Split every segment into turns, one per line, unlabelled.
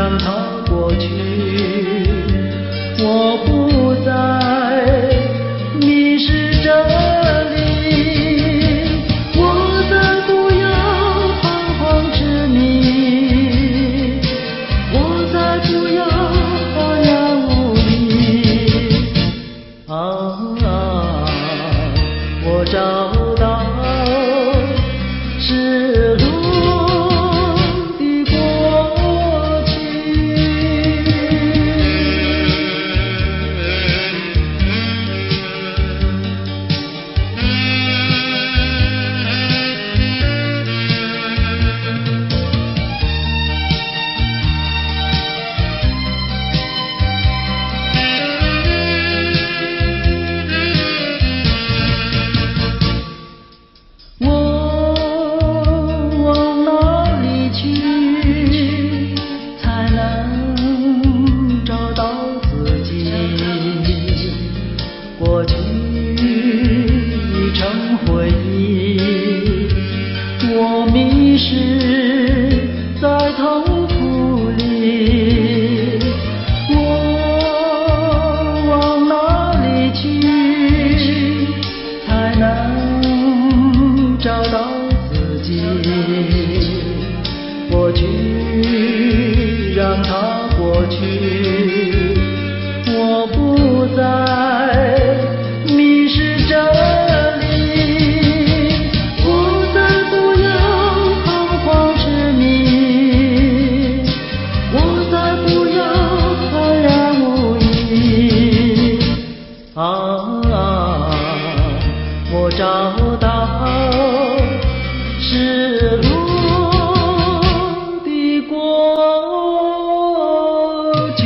让它过去，我不再迷失这里，我再不要彷徨执迷，我再不要茫然无力。我找到是路的过去。过去已成回忆，我迷失在痛苦里，我往哪里去才能找到自己？过去让它过去，我不再迷失这里，我再不要彷徨执迷，我再不要茫然无依。我找到是路的过去。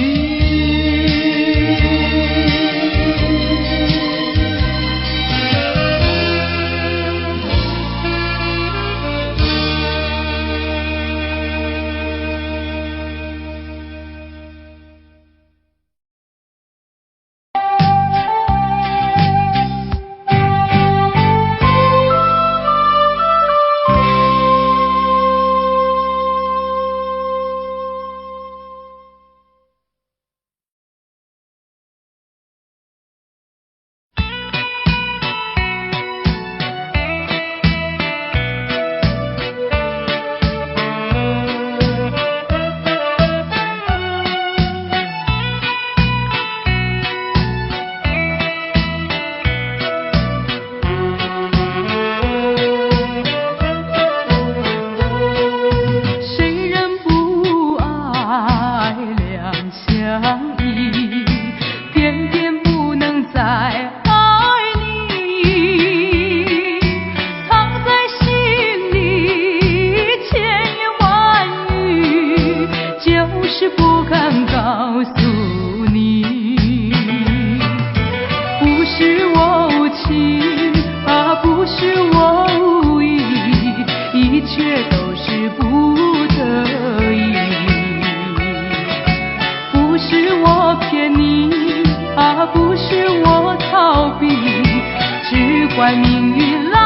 怪命运来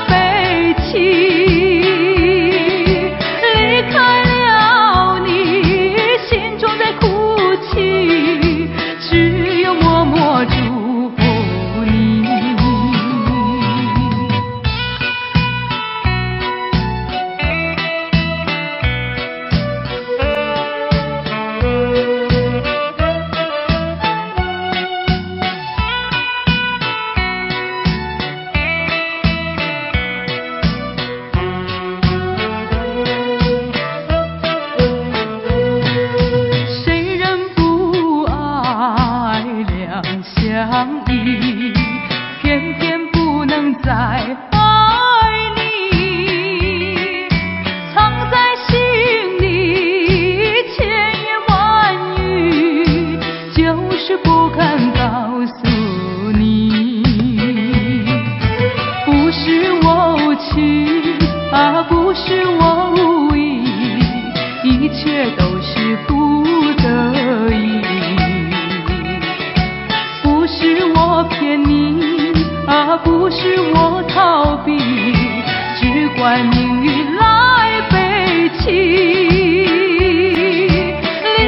背弃，离开了你，心中在哭泣，只有默默祝福你。相依，偏偏不能再爱你，藏在心里千言万语，就是不敢告诉你。不是我无情啊，不是我无意，一切都是不得已。不是我骗你啊，不是我逃避，只怪命运来背弃，离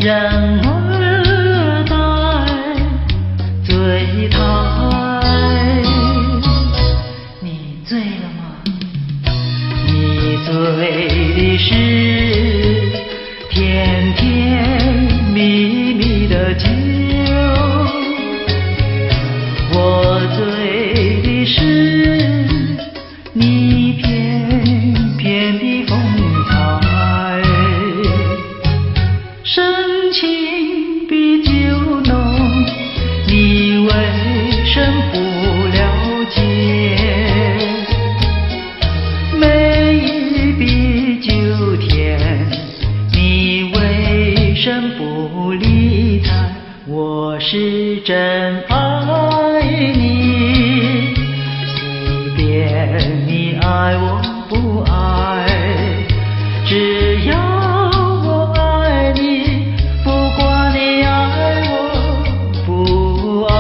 人儿在醉台。你醉了吗？你醉的是甜甜蜜蜜的酒，我醉的是你翩翩的风采。深情比酒浓，你为什不了解？美意比酒甜，你为什不理睬？我是真爱你，随便你爱我不爱，只要我爱你，不管你爱我不爱。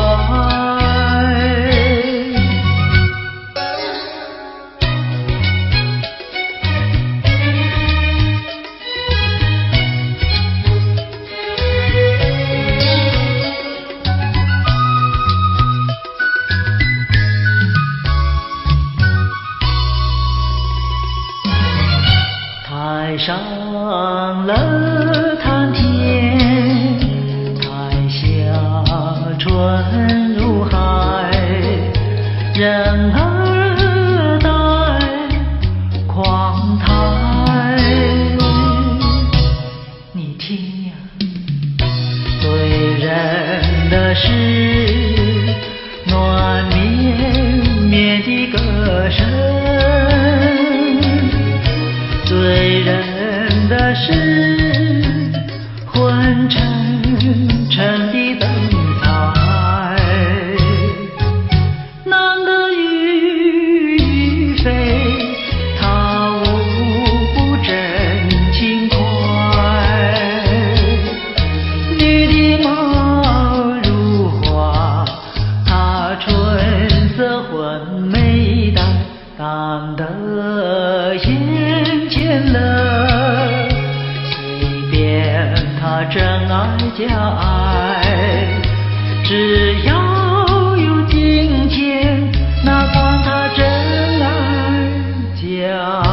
台上了谈天，台下春如海，人儿在狂台。你听呀，醉人的是暖绵绵的歌声，醉人的是昏沉沉的灯彩。男的欲飞，他无不真情怀，女的貌如花，她春色昏眉黛，当得眼前乐，随便他真爱假爱，只要有金钱，哪管他真爱假爱。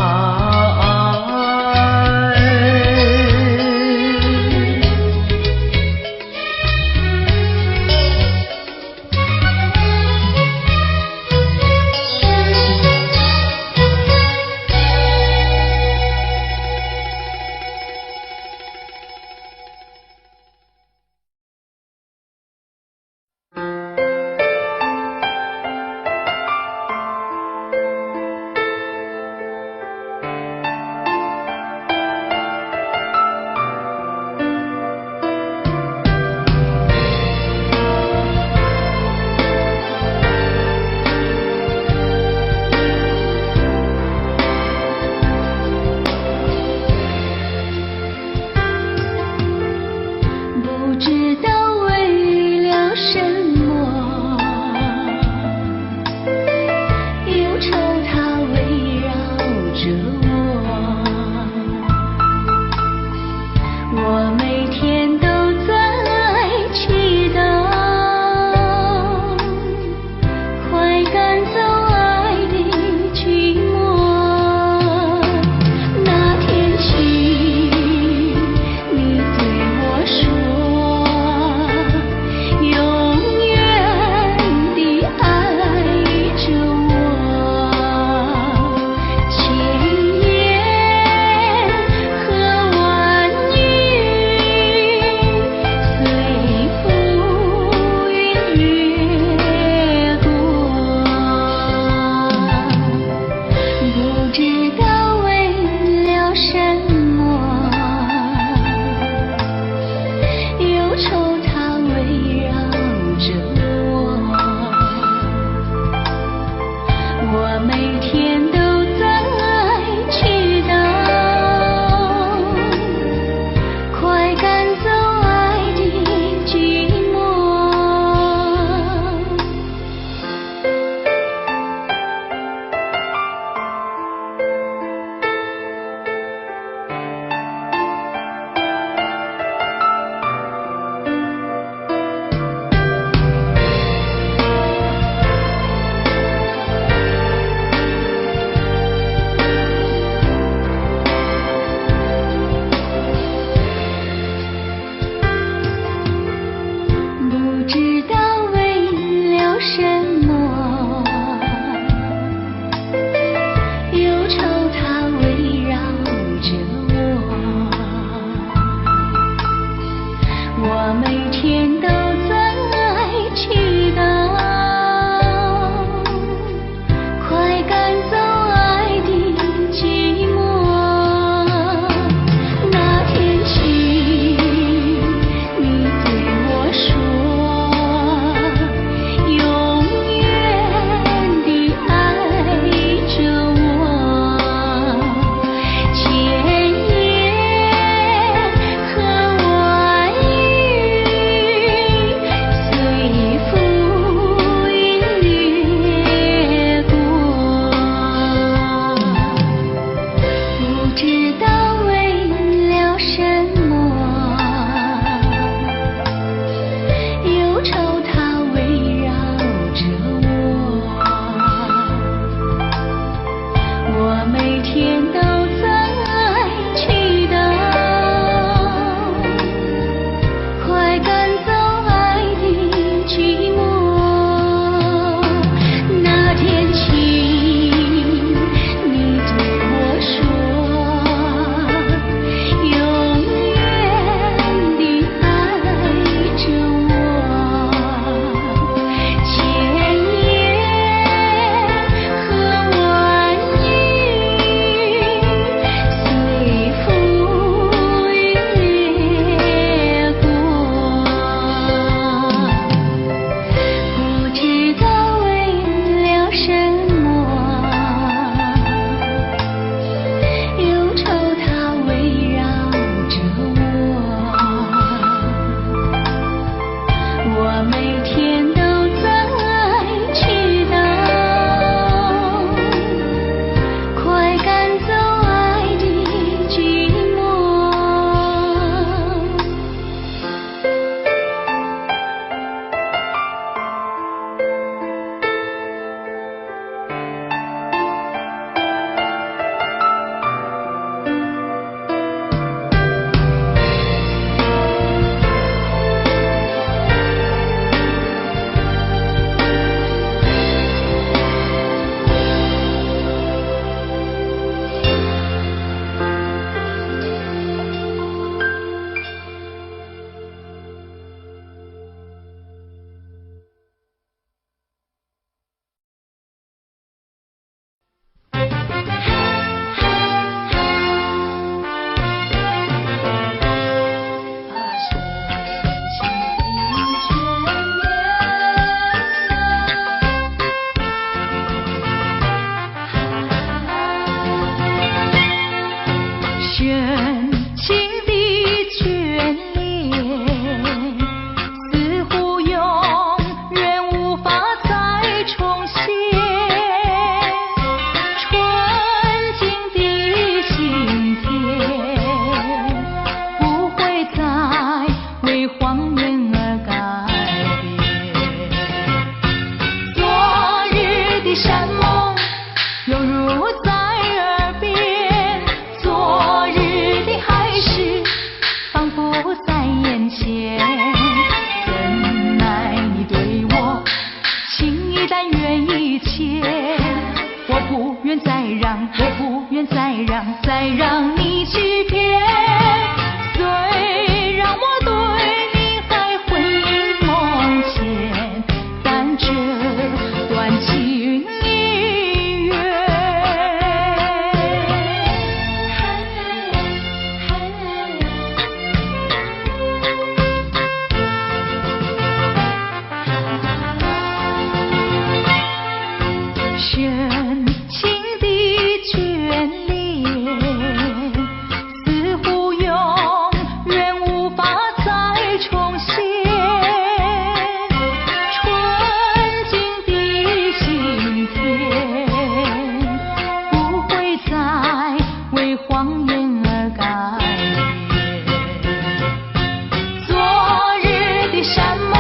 深情的眷恋，似乎永远无法再重现。纯净的心田，不会再为谎言而改变。昨日的山盟，犹如在耳边，昨日的海誓，仿佛在眼前。怎奈你对我情意但愿一切，我不愿再让，我不愿再让，再让你欺骗。虽然我对你还魂萦梦牵，但这段情已远。深情的眷恋，似乎永远无法再重现。纯净的心田，不会再为谎言而改变。昨日的山盟，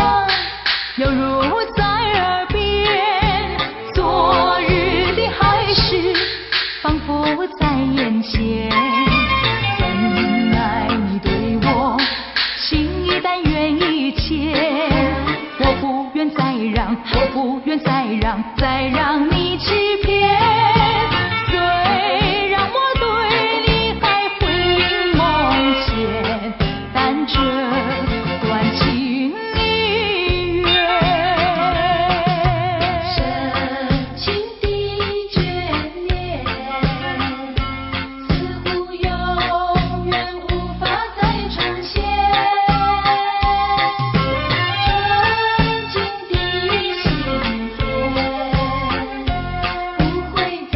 犹如在耳边，昨日的海誓，仿佛在眼前。怎奈你对我情意但愿一切，我不愿再让，我不愿再让，再让你欺骗。虽然我对你还魂萦梦牵，但这段情已远。深情的眷恋，似乎永远无法再重现。纯净的心田，不会再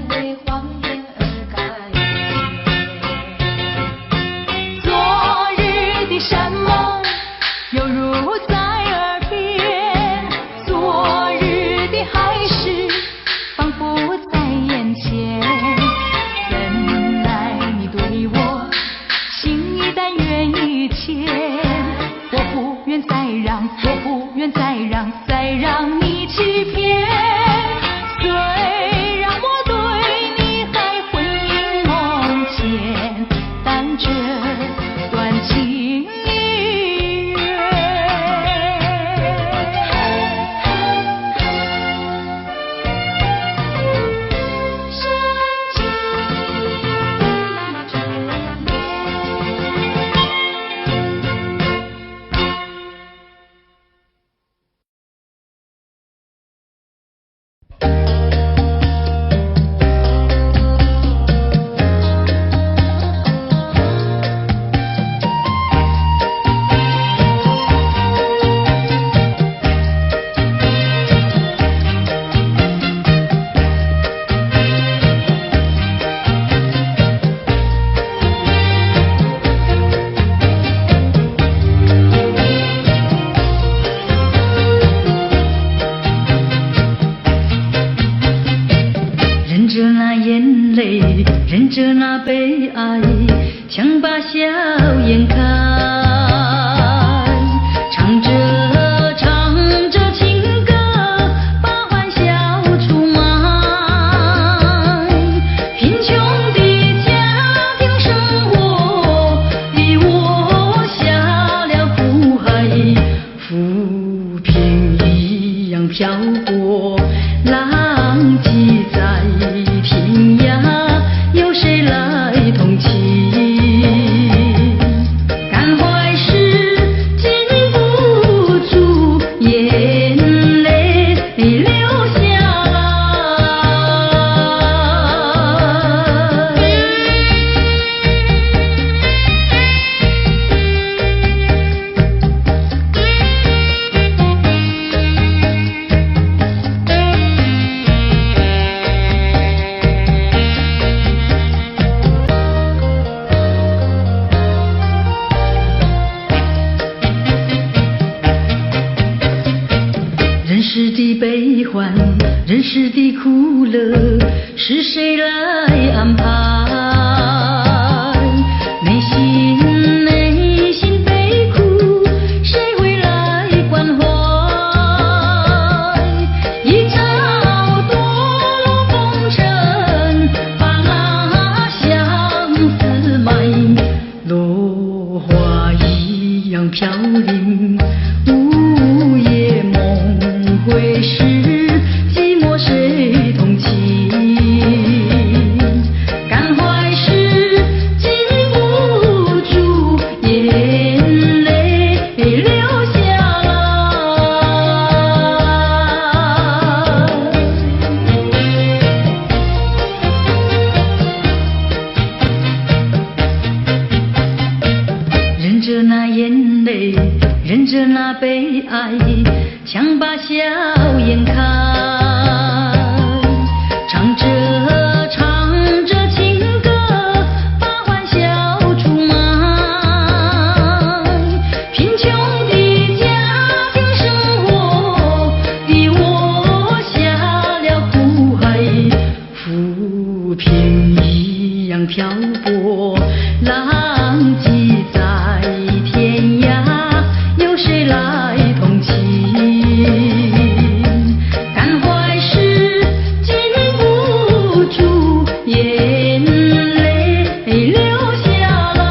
为谎言而改变。昨日的山盟，犹如在耳边，昨日的海誓，仿佛在眼前。怎奈你对我情意但愿一切，我不愿再让，我不愿再让，再让你欺骗。虽然我对你还魂萦梦牵，但这段情已远。深情的眷
忍着那眼泪，忍着那悲哀，强把笑颜开。唱着唱着情歌，把欢笑出卖。贫穷的家庭生活，逼我下了苦海，浮萍一样飘过，浪迹在天涯，有谁来同情？感怀悲欢，人世的苦乐是谁来安排？内心悲苦，谁会来关怀？一朝堕落风尘，把那相思埋，落花一样飘零。午夜梦回时，寂寞谁同情？感怀时禁不住眼泪流下来。忍着那眼泪，忍着那悲哀，强把笑颜开。唱着情歌，把欢笑出卖。贫穷的家庭生活，逼我下了苦海。浮萍一样漂泊，浪迹在天涯，有谁来同情？感怀时禁不住眼泪流下来。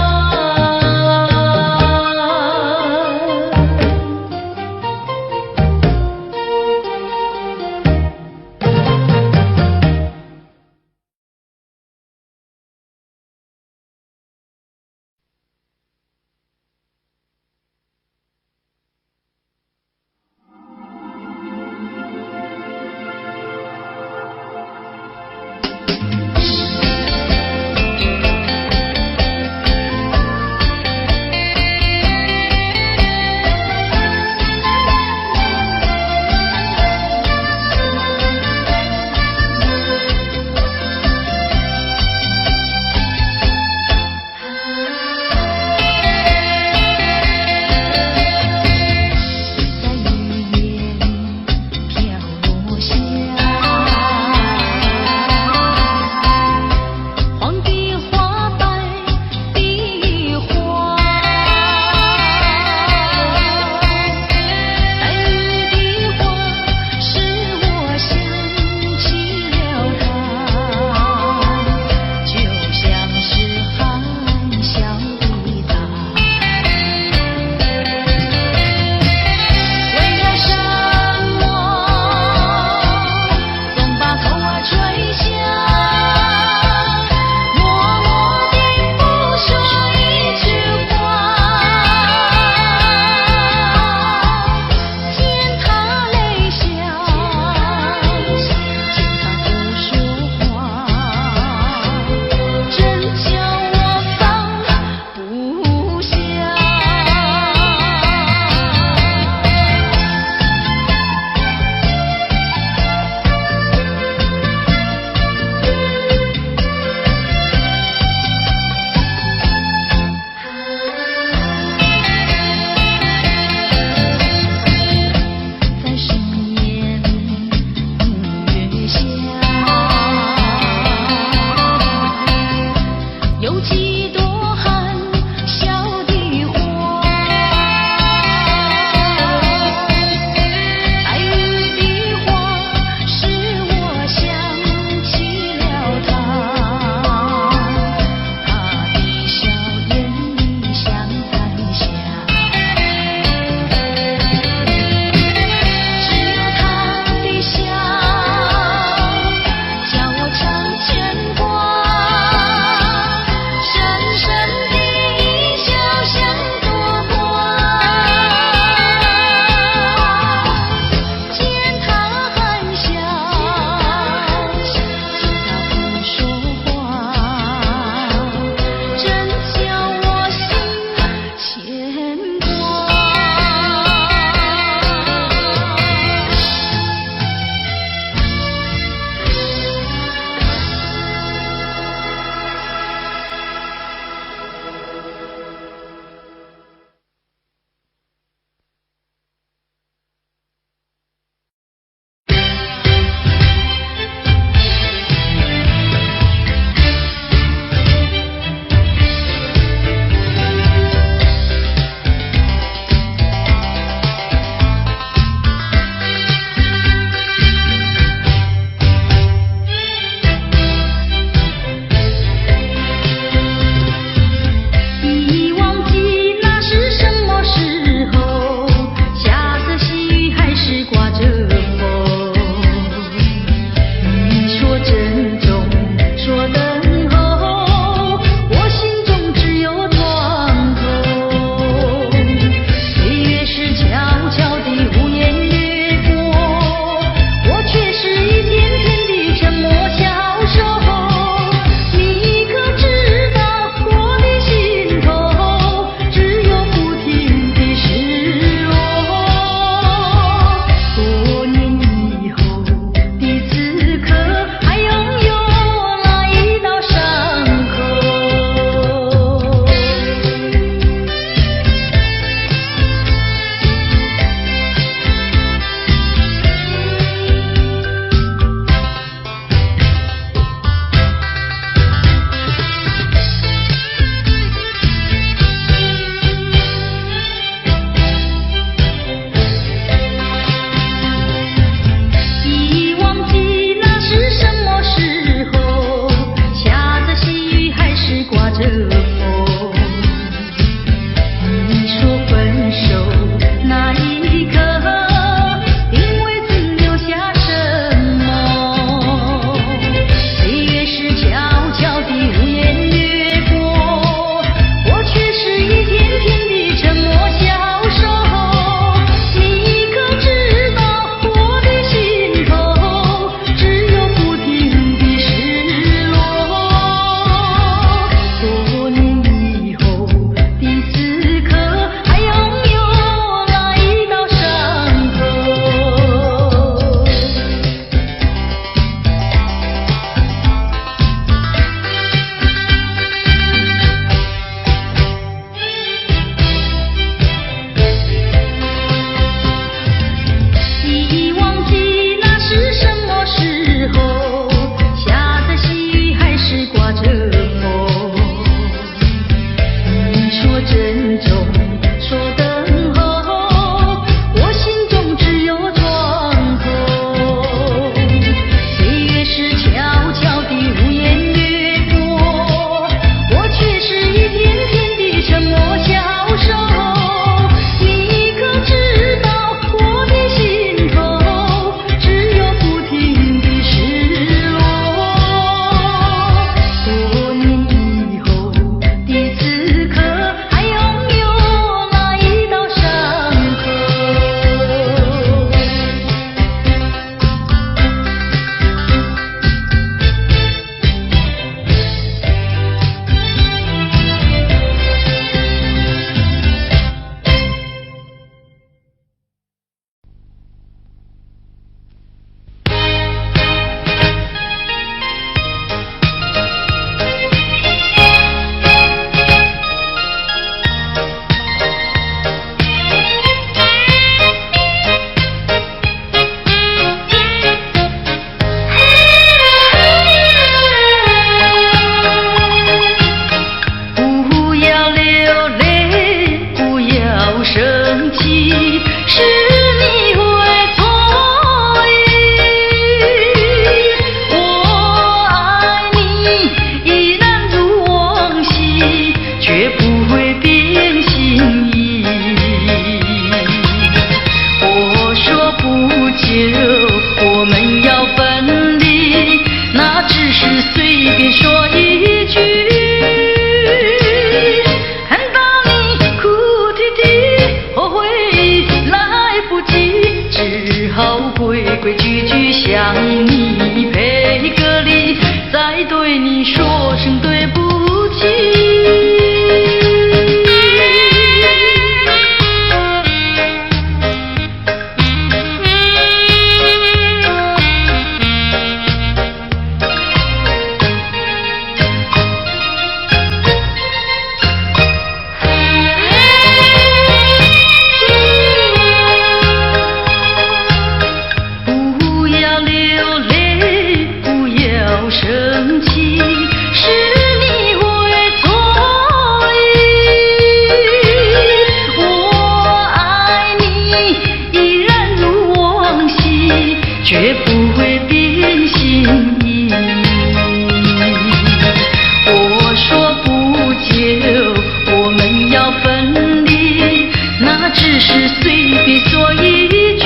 的说一句，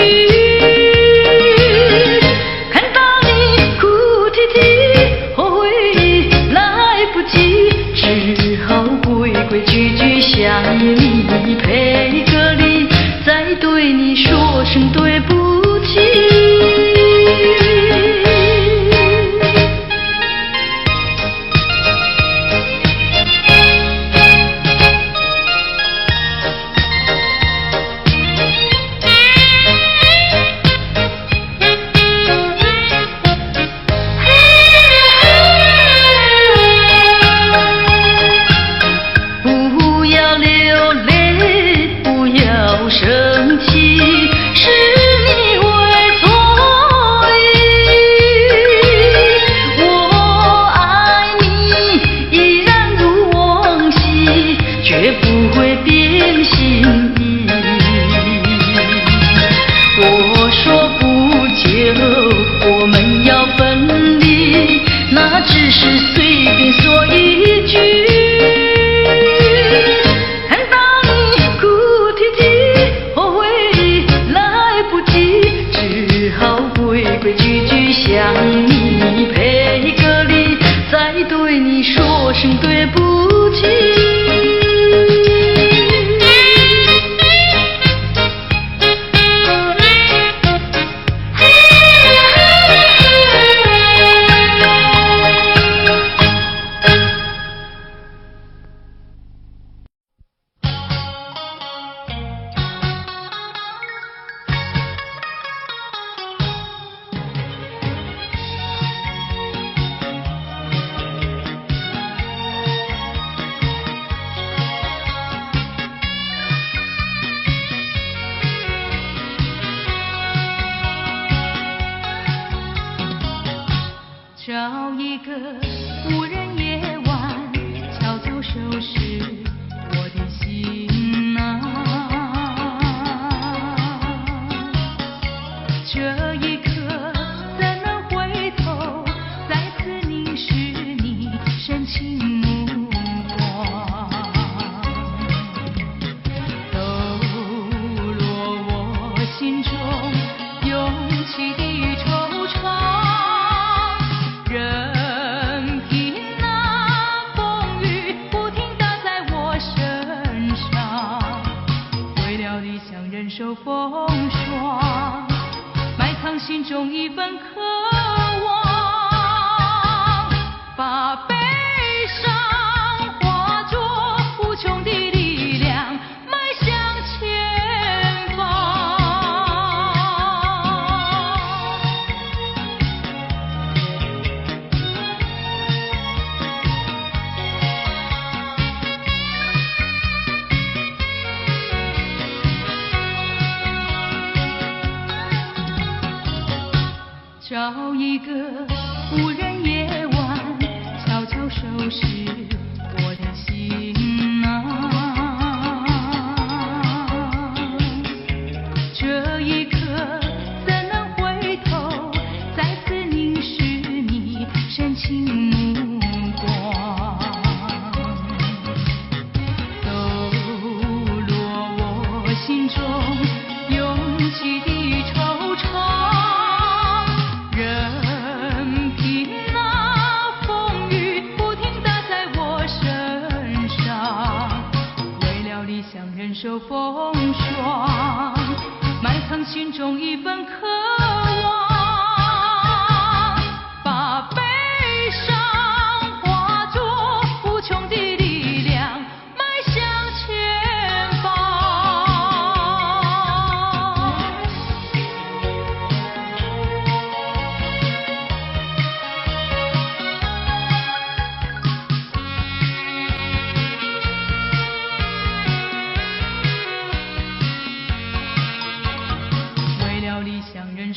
看到你哭啼啼，后悔来不及，只好规规矩矩向你赔个礼，再对你说声对不起。生气是你为所以，我爱你依然如往昔，绝不会变心意。我说不久我们要分离，那只是随便说一句。向你赔个礼，再对你说声对不起。找一个无人夜晚，悄悄收拾我的行囊。这一刻怎能回头，再次凝视你深情目光，抖落我心中涌起的惆怅。任凭那风雨不停打在我身上，为了理想忍受风霜，埋藏心中一份渴望，把悲伤化作无穷的力量，迈向前方。找一个无人夜晚，悄悄收拾我的行囊。这一刻怎能回头，再次凝视你深情目光，抖落我心中涌起的惆怅。任凭那风雨不停打在我身上，为了理想忍受风霜，埋藏心中一份渴望，把悲伤化作无穷的力量，迈向前方。为了理想忍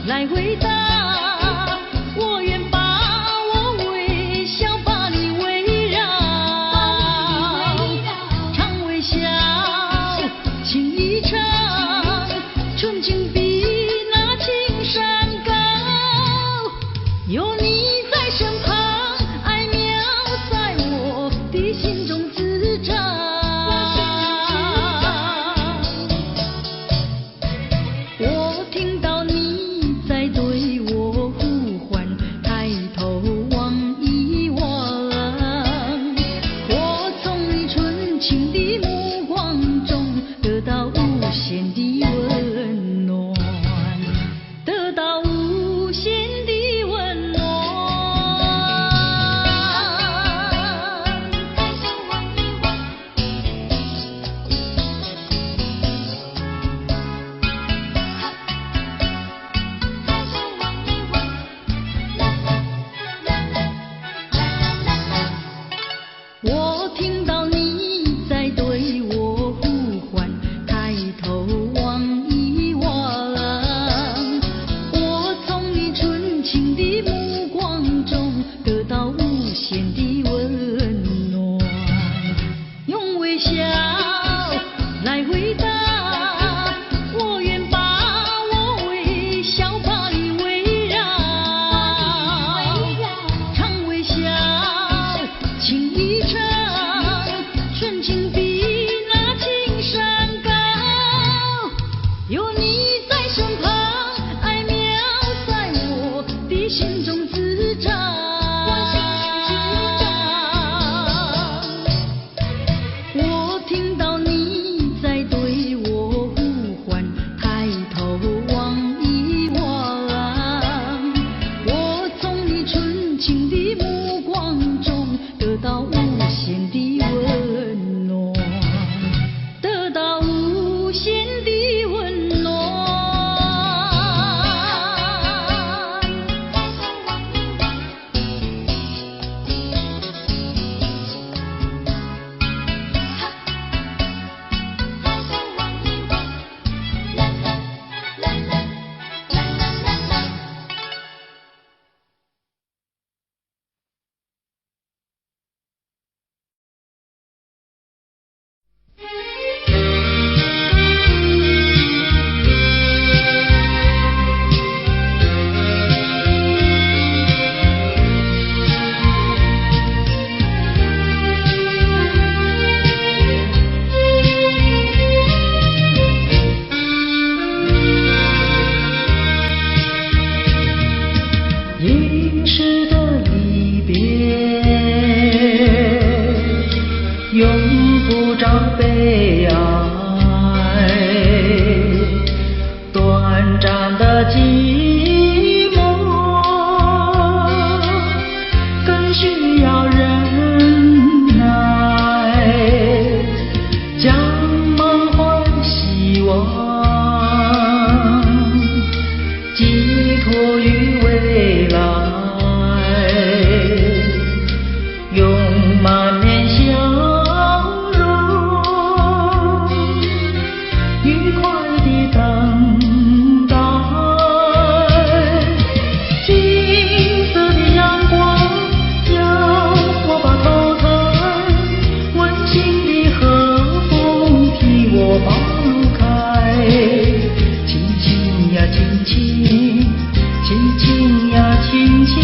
来回答。我愿把我微笑把你围绕，常微笑，情意长，纯情比那青山高。有你在身旁，爱描在我的心中滋长。我听到你在对我呼唤，抬头望一望，我从你纯情的目光中得到无限的温暖，得到无限的温暖。
抬头望一望，抬头望一望，啦啦啦啦啦啦啦。
我听到你在对我呼唤，抬头望一望，我从你纯情的目光中得到无限的温暖，用微笑来回答。我愿把我微笑把你围绕，常微笑，情意长，纯情比那青山高。有你在身旁，爱描在我的心中滋长。我听到你在对我呼唤，抬头望一望，我从你纯情的目光中得到无限的温暖，得到无限的温暖。
抬头望一望，抬头望一望，啦啦啦啦啦啦啦啦。
一世的离别，永不找悲哀，短暂的寂寞更需要忍耐，将梦换希望，寄托于未来，用满面笑容，愉快地等待。金色的阳光将我把头抬，温馨的和风替我把路开。轻轻呀轻轻，轻轻呀轻轻。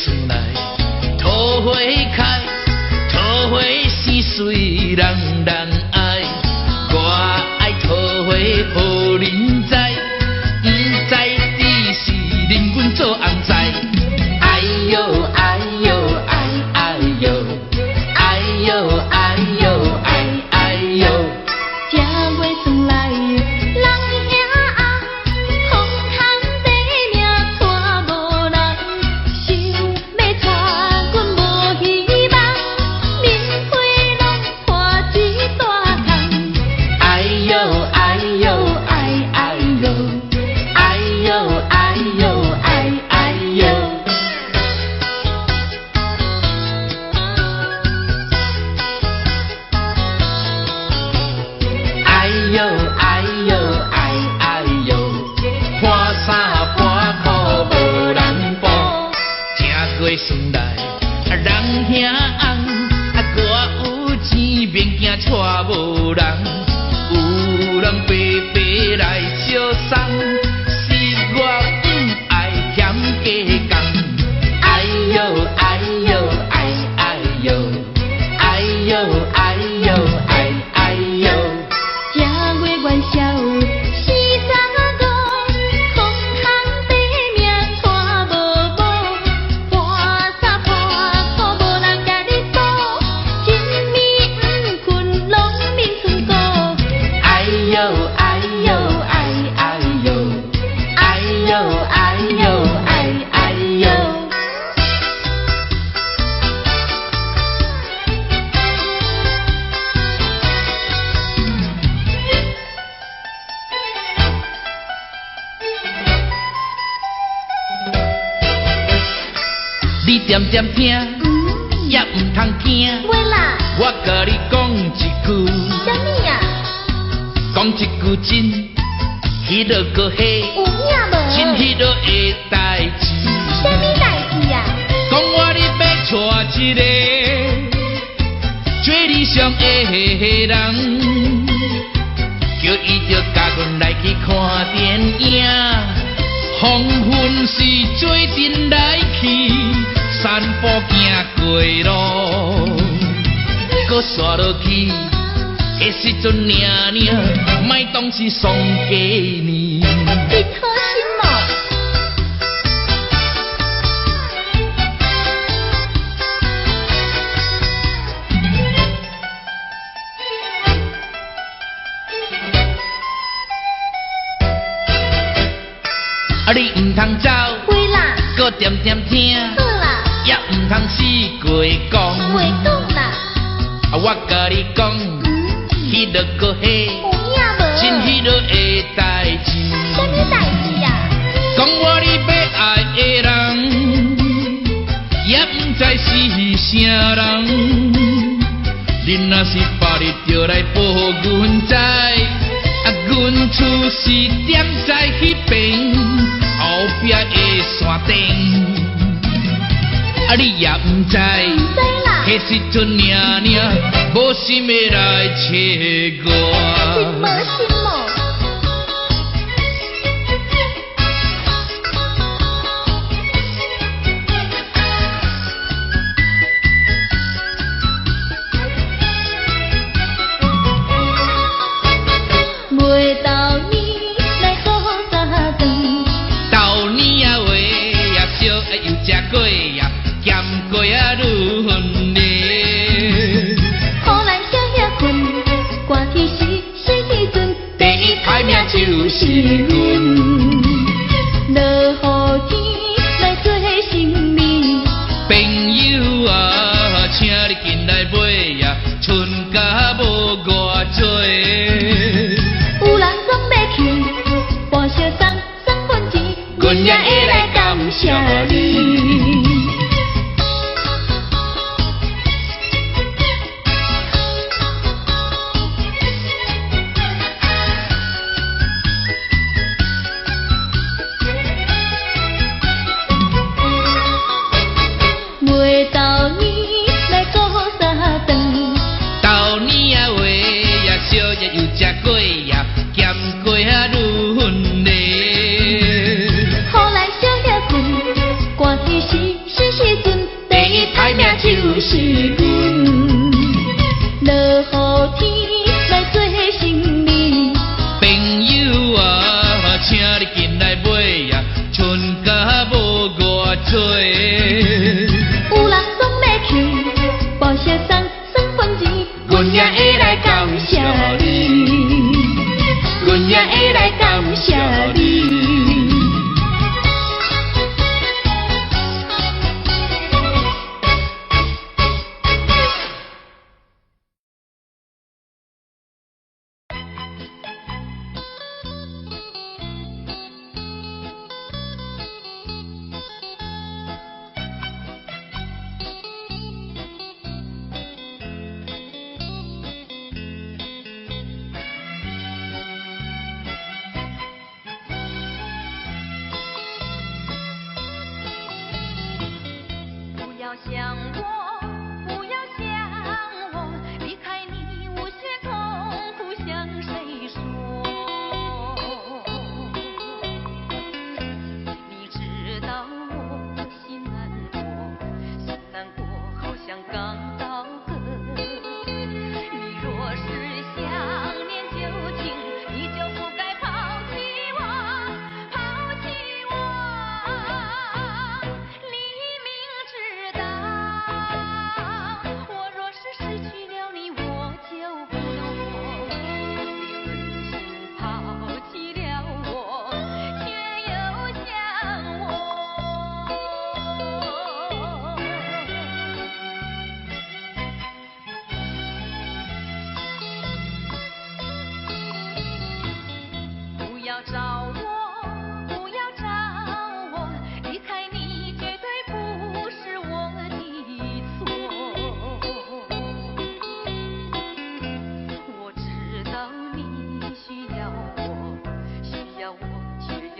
船来，桃花开，桃花是水人人爱。我爱桃花，予人知，不知只是令阮做红菜。哎呦哎呦哎哎呦，哎呦哎呦哎哎呦。
正月霜来，人兄红，风寒地命带无人，想要带阮无希望，面皮拢破一大空。
哎呦哎呦哎哎呦，哎呦哎呦哎哎呦。哎呦哎呦哎哎呦，破衫破裤无人补，正月顺来人兄红，我有钱免惊带无人，有人白白来相送，是我不爱嫌加工。哎呦哎呦哎哎呦，哎呦哎呦哎哎呦。
正月元宵四十五，风寒地命带无补，破衫破裤无人甲你补，一暝不困拢面寸鼓。
哎呦哎呦哎哎呦，哎呦哎呦哎哎呦。你点点听，也唔通惊。
喂啦，
我甲你讲一句，
啥物啊？
讲一句真，迄落个嘿，
有影无？
真迄落的代志。
啥物代志啊？
讲我你要娶一个最理想的人，叫伊着甲阮来去看电影。黄昏时做阵来去，散步行过路，搁刷落去的时阵，娘娘莫当是丧家年。
你好心哦。
啊，你唔通走，
喂啦，
搁点点听，
好啦，
也唔通死过讲。
袂讲啦，
啊，我甲你讲，迄落个嘿，
有影无？
真迄落的代志。
啥物代志啊？
讲我你要爱的人，也唔知是啥人。你若是别日就来报阮知，啊，阮厝是踮在迄边后壁的山顶。啊，你也唔知，
唔知啦，
迄时阵娘娘无心要来找
是
我。
无心哦。每到年来好早顿，
豆年啊话呀烧又食过呀，咸过啊愈远嘞。
好咱少遐困，寒天时水天阵，
第一歹命就是阮。
落雨天来做新年，
朋友啊，请你进来买呀，春假无偌多。
有人总要去，半烧送份钱，阮也会来感谢你。每到年来过三顿，
豆年啊话呀烧又食过呀，咸过啊愈远嘞。
好咱少遐困，寒天时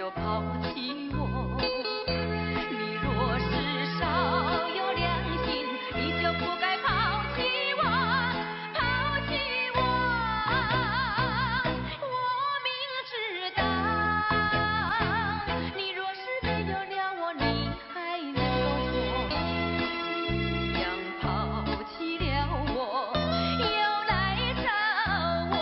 就抛弃我。你若是少有良心，你就不该抛弃我，抛弃我。我明知道，你若是没有了我，你还能够做一样抛弃了我，又来找我。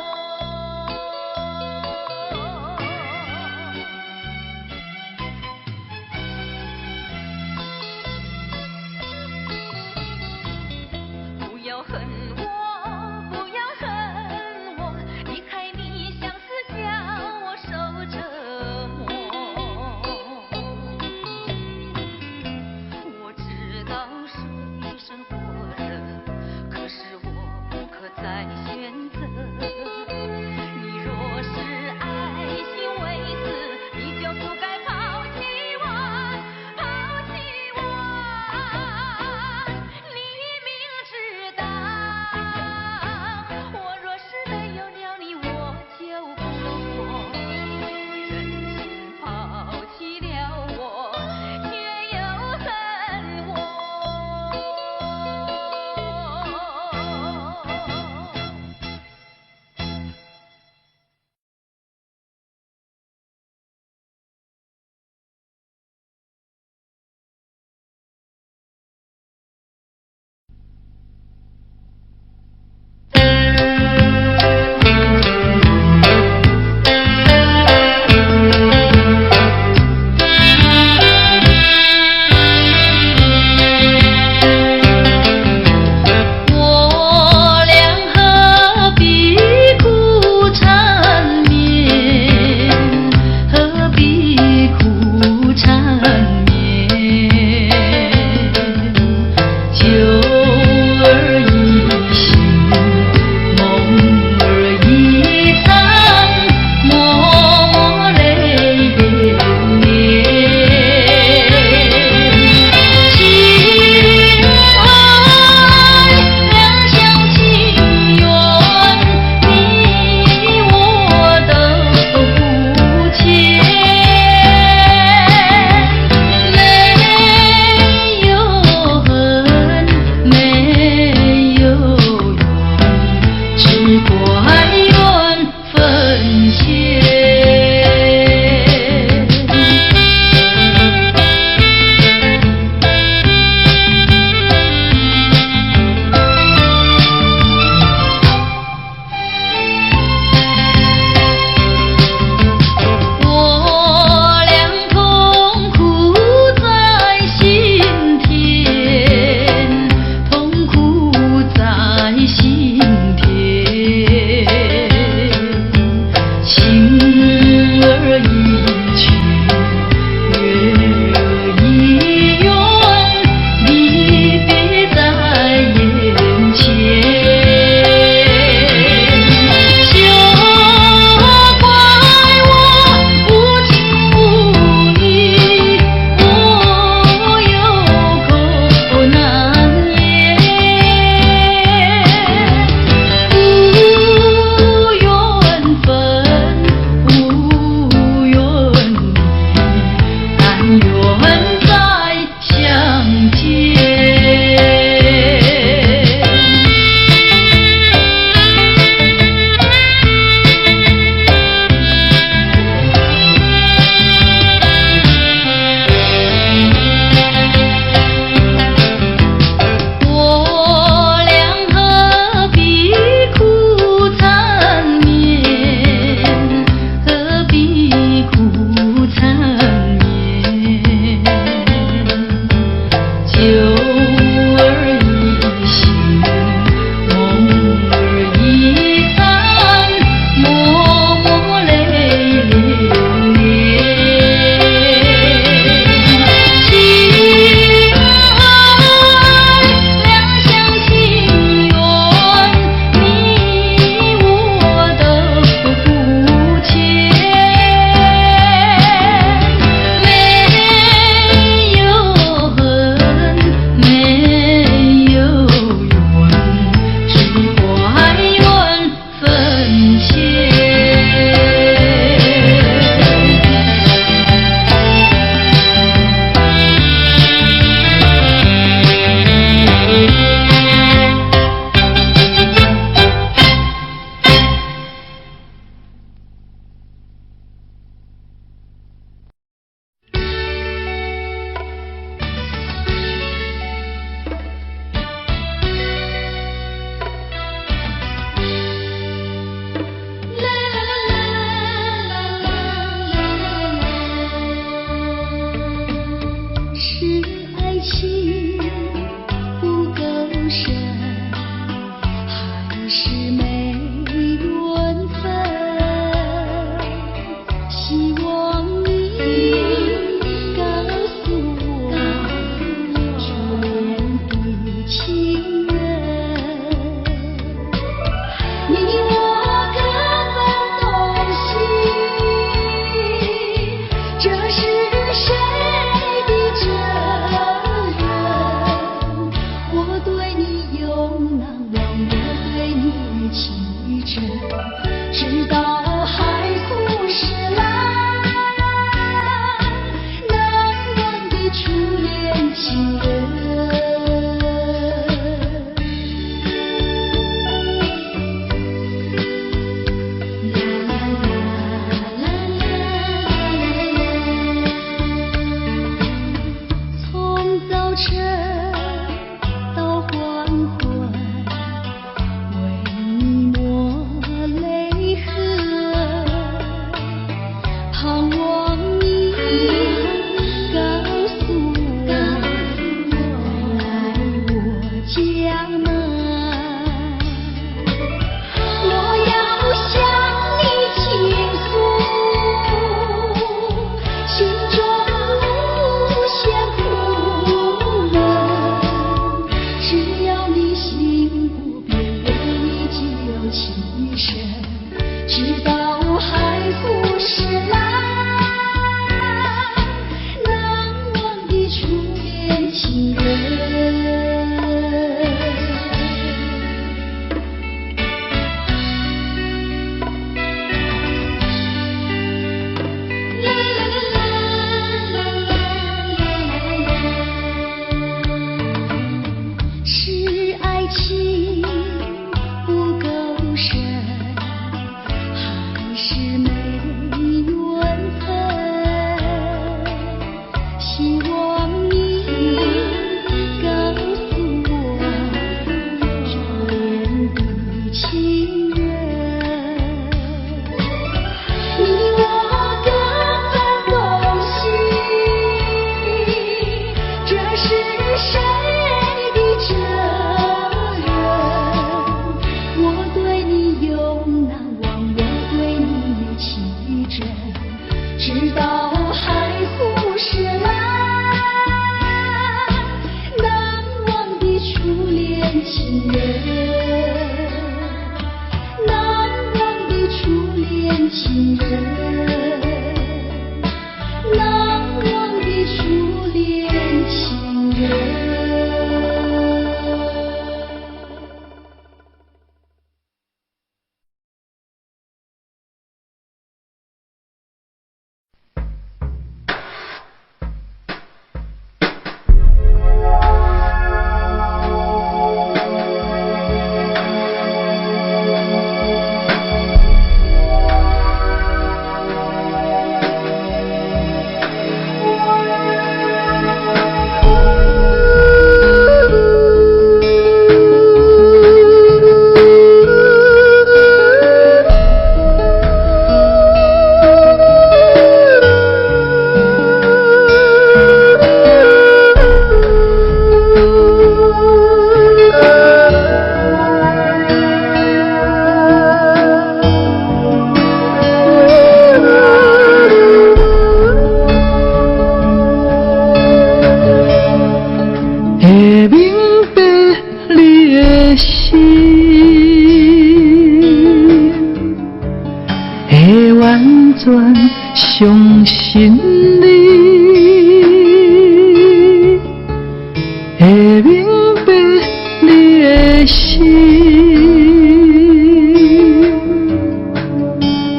心，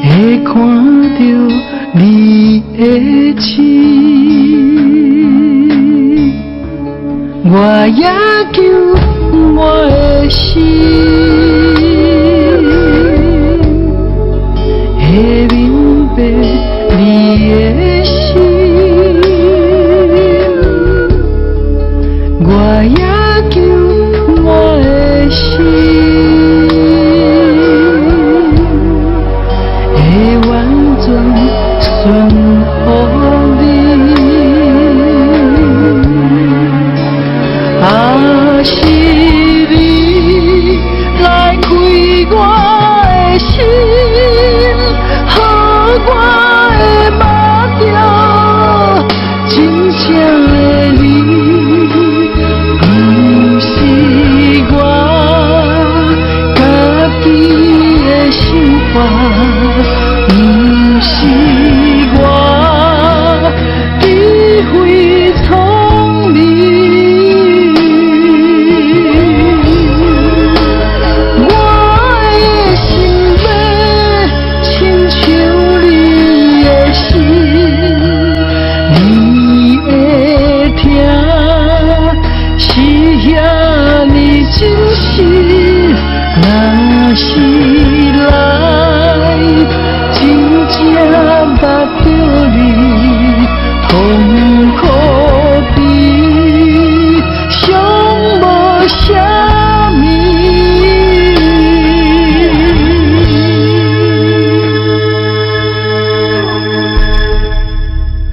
会看到你的情，我也求我的心，会明白你的心，我也求我的心，会完全顺服你。啊，是你来开我的心，予我会忘掉真正的你。不是我家己的想法，不是我智慧聪明，我的心要亲像你的心，你会听。是遐呢真实，若是来真正捌着你，痛苦比上无啥物。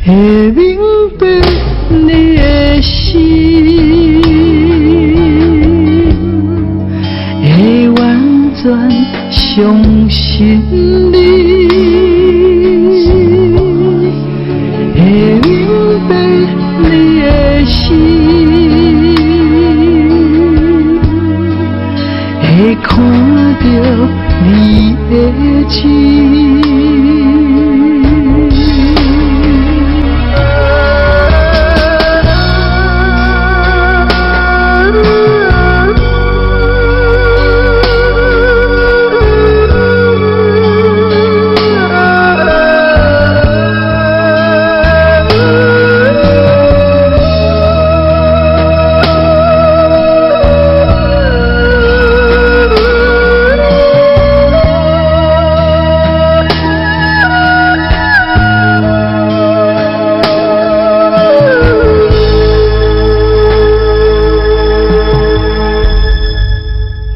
会明白你的心，会完全相信你，会明白你的心，会看到你的情。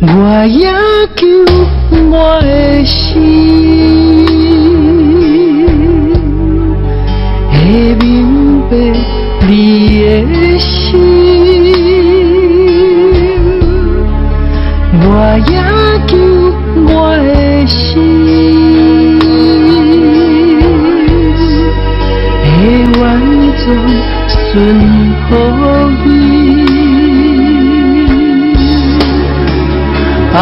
我也求我的心，会明白你的心，我也求我的心，会完全顺服你。啊，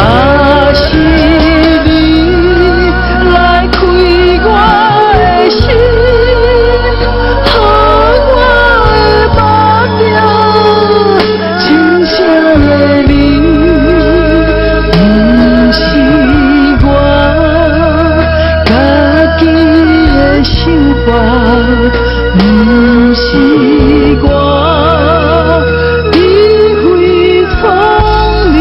是你来开我的心，予我会忘掉真正的你，不是我家己的想法，不是我智慧聪明。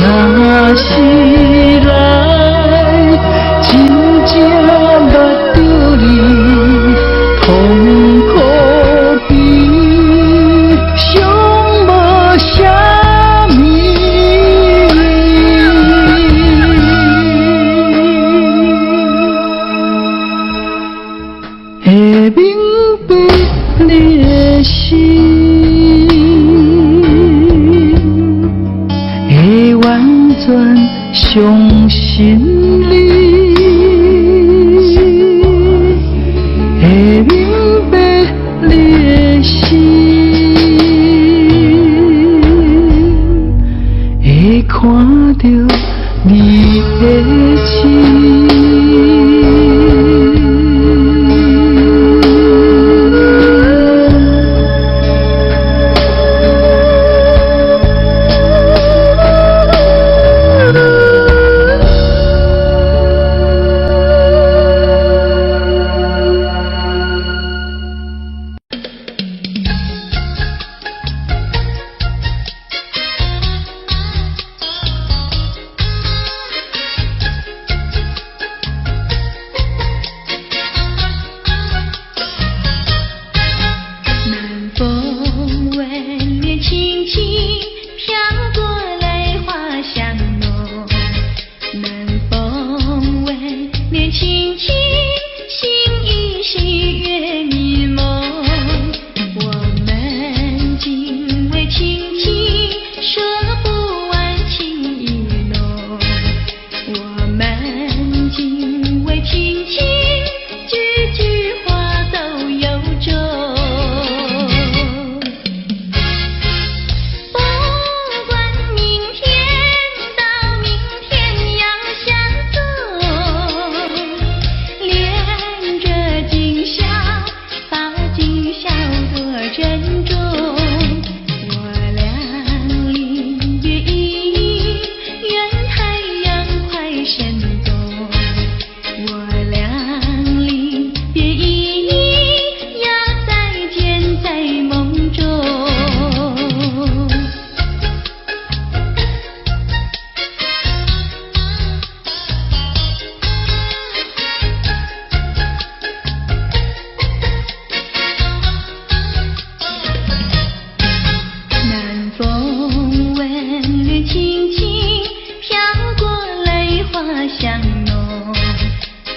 若是来真正捌着你，痛苦比上无啥物。会明白你的心，会完全相信你，会明白你的心。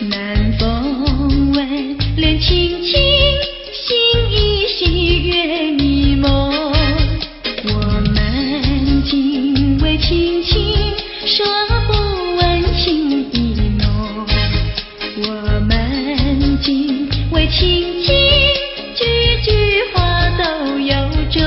南风吻脸轻轻，心依稀月迷蒙。我们今未轻轻说不问情意浓，我们今未轻轻句句话都有种。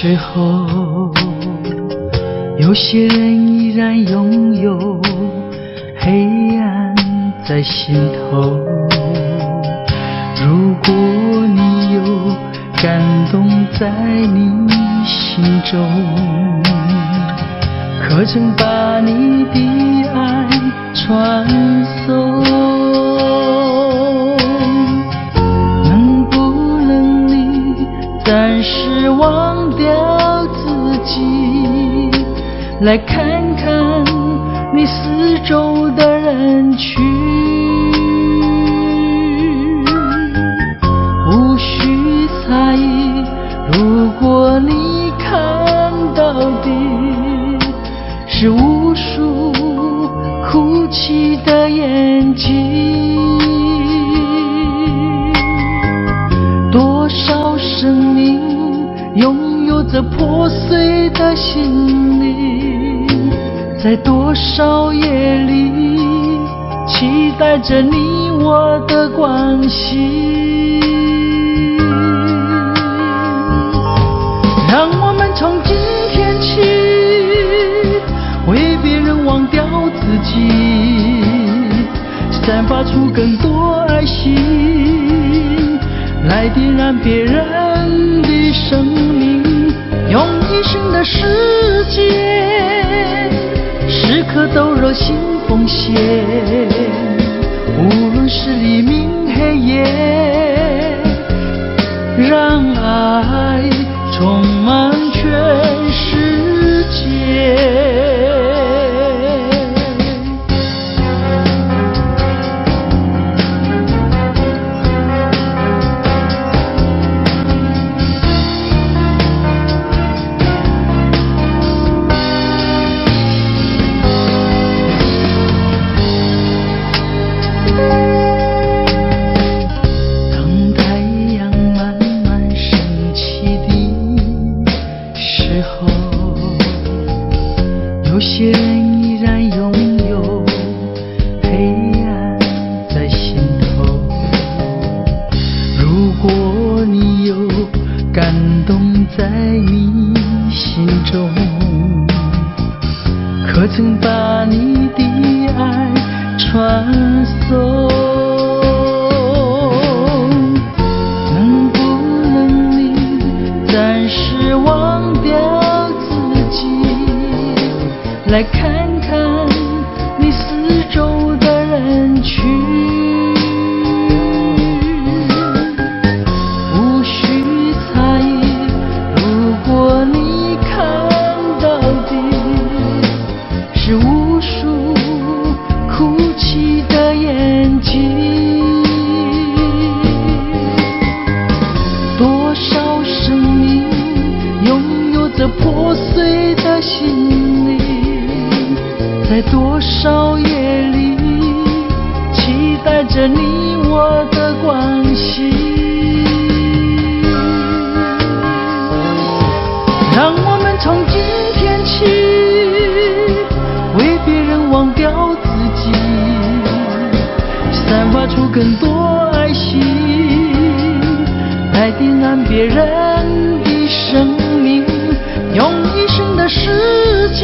时候，有些人依然拥有黑暗在心头。如果你有感动在你心中，可曾把你的爱传送？能不能你暂时忘掉自己，来看看你四周的人群？无需擦
是无数哭泣的眼睛。多少生命拥有着破碎的心灵，在多少夜里期待着你我的关系。让我们从今天起为别人忘掉自己，散发出更多爱心，来点燃别人的生命，用一生的时间时刻都热心奉献，无论是黎明黑夜，让爱充满全世界。有些人依然拥有黑暗在心头，如果你有感动在你心中，可曾把你的爱传送？能不能你暂时忘掉自己，来看看你四周的人群，无需猜疑，如果你看到的是无数哭泣的眼睛，多少生命拥有着破碎的心灵，在多少夜里期待着你我的关系。让我们从今天起为别人忘掉自己，散发出更多爱心，来点燃别人的生命，用一生的时间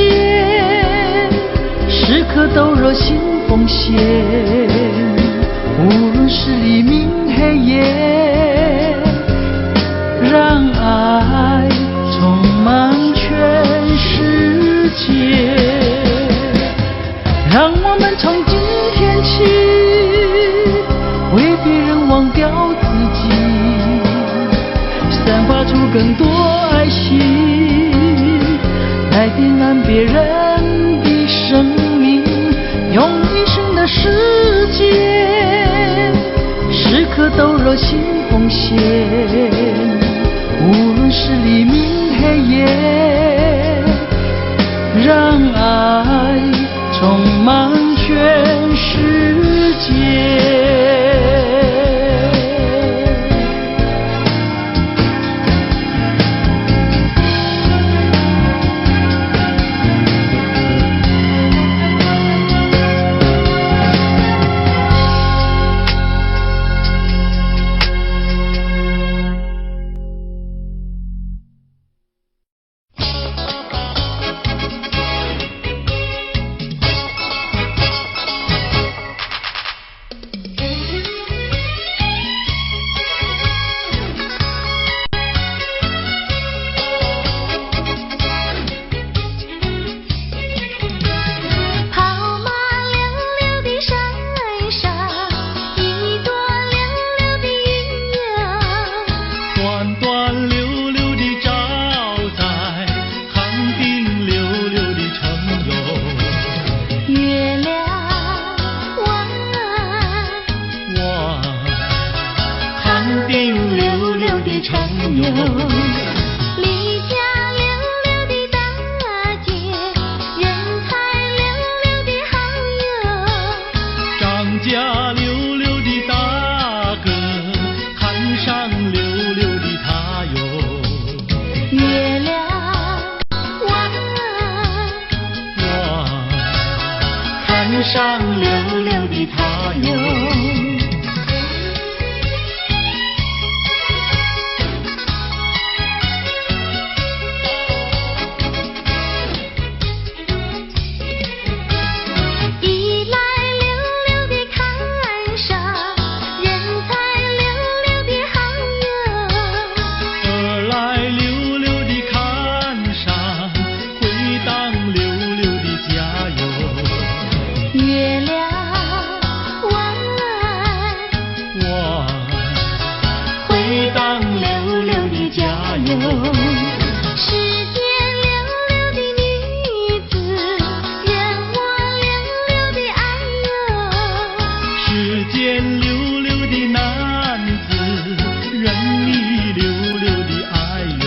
时刻都热心奉献，无论是黎明黑夜，让爱充满全世界。让我们从今天起为别人忘掉自己，散发出更多爱心，来点燃别人的生命，用一生的时间时刻都热心奉献，无论是黎明黑夜，让爱充满全世界。
离家溜溜的大姐，人海
月亮弯，
我看上溜溜的他哟。
一来溜溜的看上，人才溜溜的好友。
二来溜溜的看上，回当溜溜的家哟。
月亮弯，
我回当溜溜的家哟。
世间溜溜的女子，任我溜溜的爱哟。
世间溜溜的男子，任你溜溜的爱哟。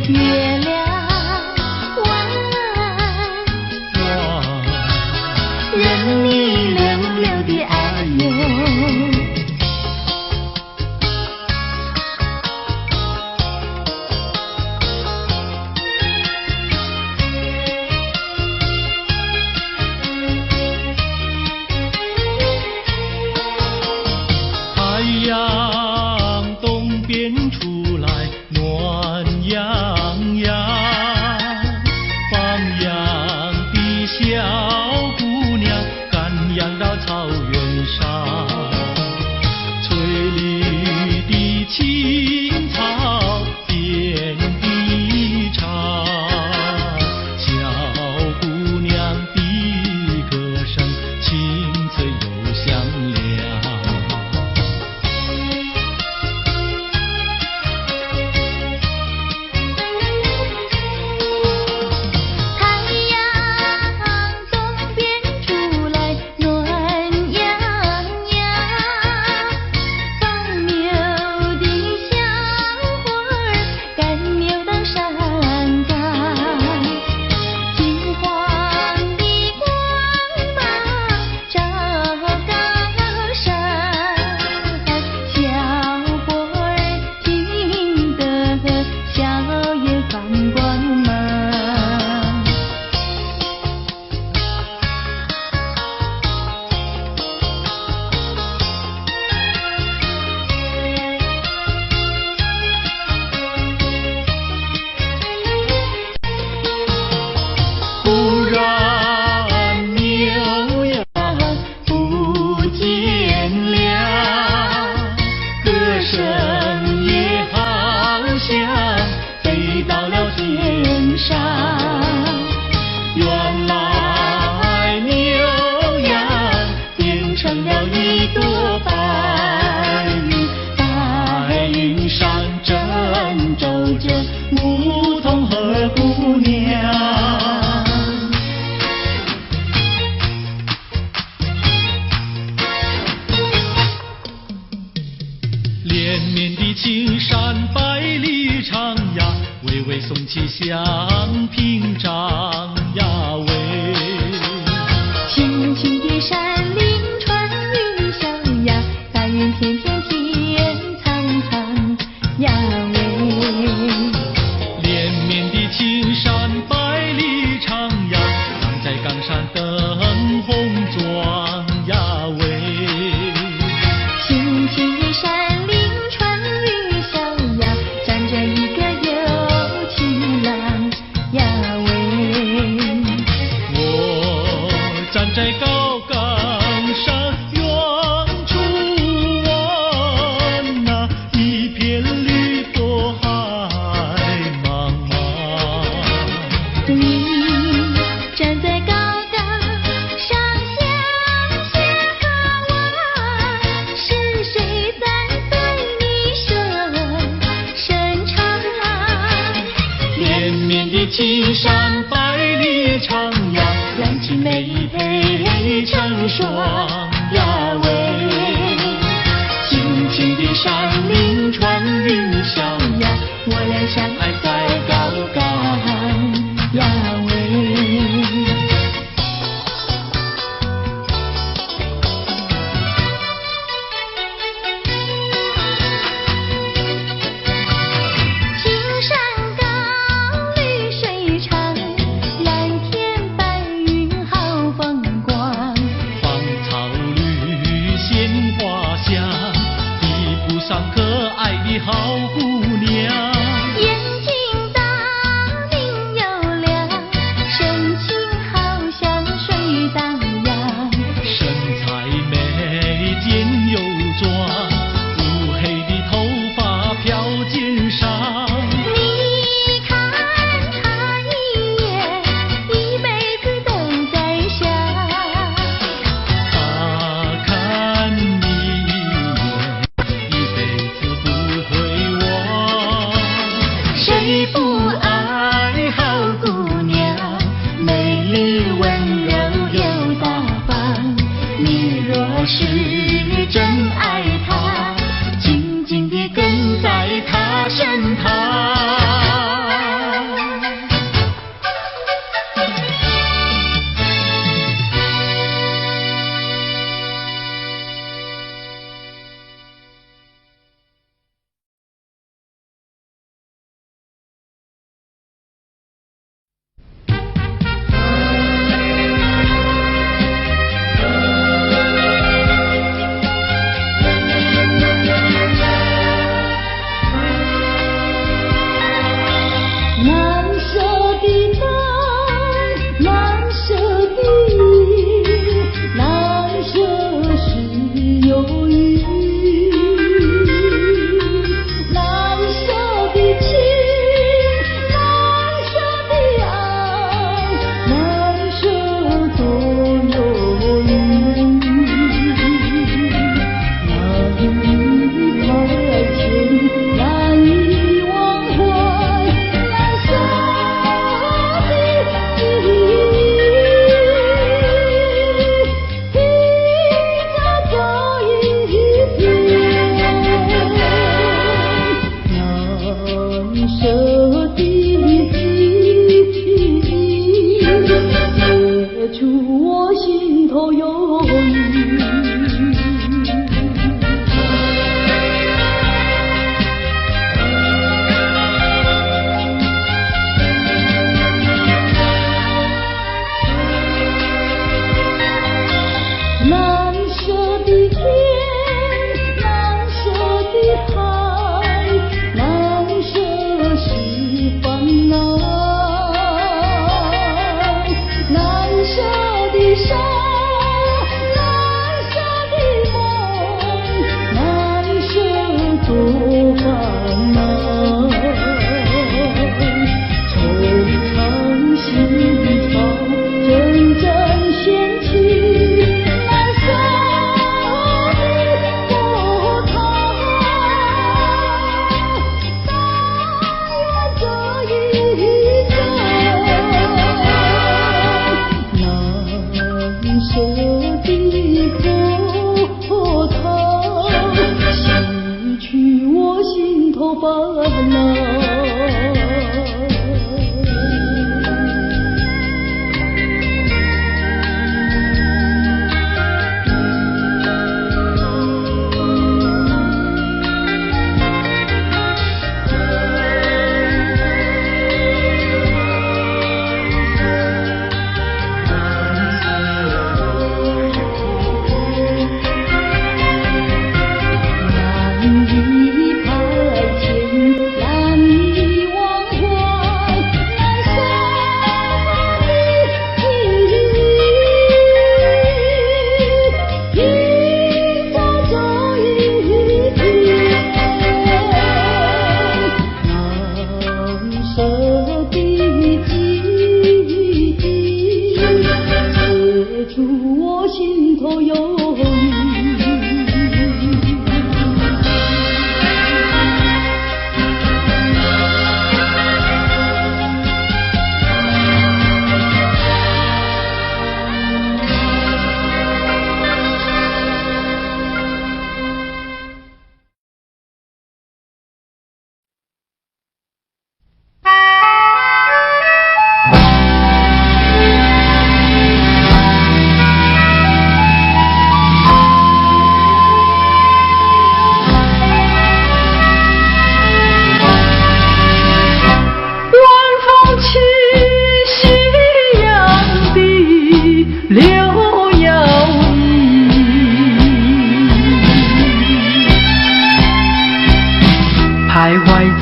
月亮弯，
我
任你溜溜的爱哟。
太阳东边出来暖洋洋，放羊的小姑娘赶羊到草原上，翠绿的青草遍地长，小姑娘的歌声清脆又响亮。
太阳东边出来暖洋洋，放牛的小伙儿赶牛到山岗，金黄的光芒照高山，小伙儿听得笑眼放光芒。
忽然牛羊不见了，歌声也好像飞到了天上。原来牛羊变成了一朵白云，白云上珍守着牧童和姑娘。连绵的青山百里长呀，巍巍耸起像屏障呀喂。
青青的山林穿云霄呀，白云片片天苍苍呀喂。
连绵的青山百里长呀，扛在岗上灯红妆呀喂。
青青的山林穿云霄呀，站着一个有情郎呀喂。
我站在高岗上，远处望那一片绿波海茫茫。
你站在高岗上向前看望，是谁在对你声唱？
连绵的青山百里长呀，
蓝青梅配成双呀喂。
青青的山林穿云霄呀，
我俩相爱在高岗呀喂。青山
上。
你看他一眼，一辈子都在想。
他看你一眼，一辈子不会忘。谁不爱好姑娘，美丽温柔又大方。你若是真爱他，紧紧地跟在他身旁。
难舍的爱，难舍的意，难舍是忧郁，难舍的情，难舍的爱，难舍多忧郁，难以排遣，难以忘怀。我心头忧郁。难舍的天，难舍的海，难舍是烦恼。难舍的伤，难舍的梦，难舍多烦恼。惆怅心潮，阵阵掀起，难舍的波涛。但愿这一生，难舍的波涛，洗去我心头烦恼。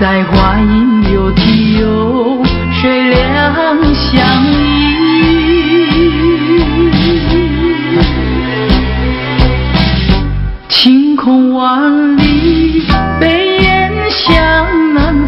在花影有啼有水两相依，晴空万里，北雁向南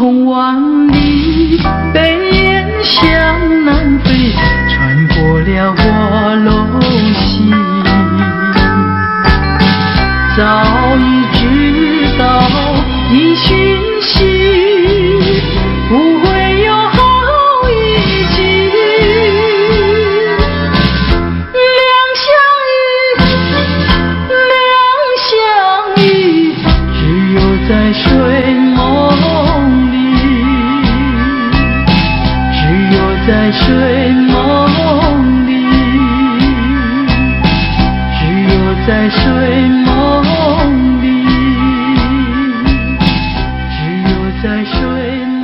通万里，北雁向南飞，穿过了卧龙溪。早已知道你讯息，不会有好一句。两相依，只有在睡梦里，只有在睡梦里，只有在睡梦里，只有在睡梦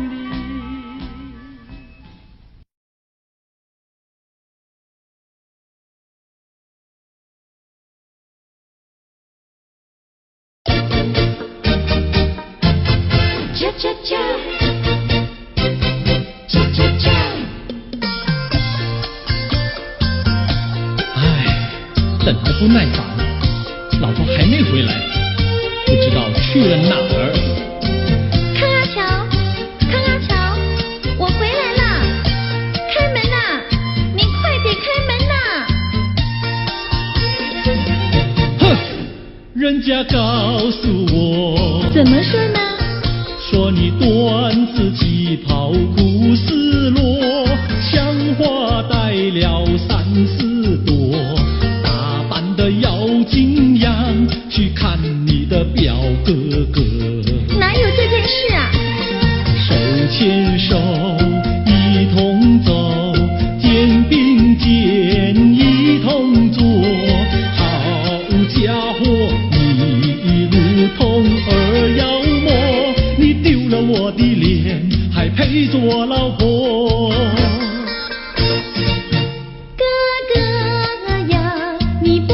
里。
恰恰恰，恰恰恰。
唉，等得不耐烦，老婆还没回来，不知道去了哪儿。
康阿乔，康阿乔，我回来了，开门呐！你快点开门呐！
哼，人家告诉我，
怎么说呢？
说你短子旗袍古丝罗，像花戴了3、4朵，打扮得妖精样，去看你的表哥哥。
哪有这件事啊？
手牵手一同走，肩并肩一同坐，好家伙，你如同儿妖魔，你丢了我的脸，还配做老婆？
哥哥呀，你不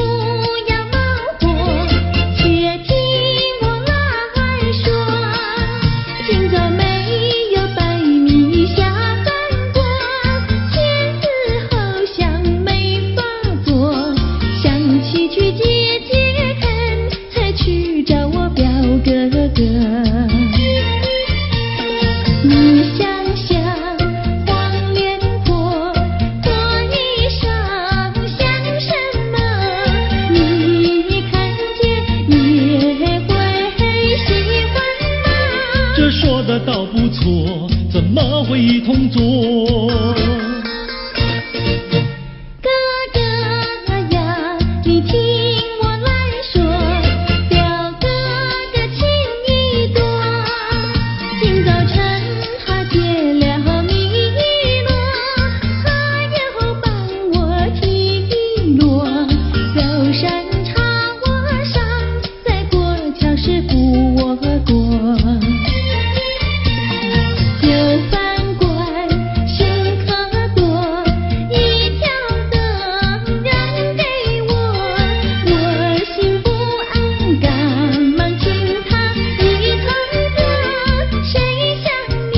要恼火，且听我来说。今早没有百米下三国，天子好像没法做，想起去解解恨，才去找我表哥哥。你想想黄脸婆，婆衣裳像什么？你看见也会喜欢吗？
这说的倒不错，怎么会一同做？
哥哥呀，你听我来说，表哥哥情意多。今早趁他解了迷罗，他又帮我提罗，高山插我上，在过桥时扶我过。九饭馆食客多，一条灯让给我，我心不安，赶忙请他一同坐。谁想你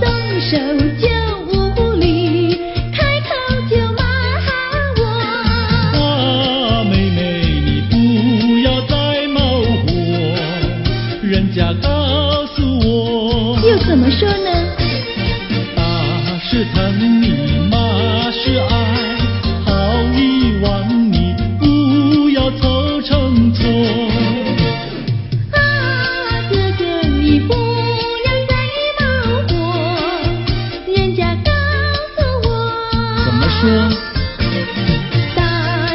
动手就无礼，开口就骂我。
啊，妹妹，你不要再冒火，人家告诉我，
又怎么说呢？
打是疼你，骂是爱，好遗忘你，不要凑成错。
啊，哥哥你不要再冒火，人家告诉我。
怎么说？
打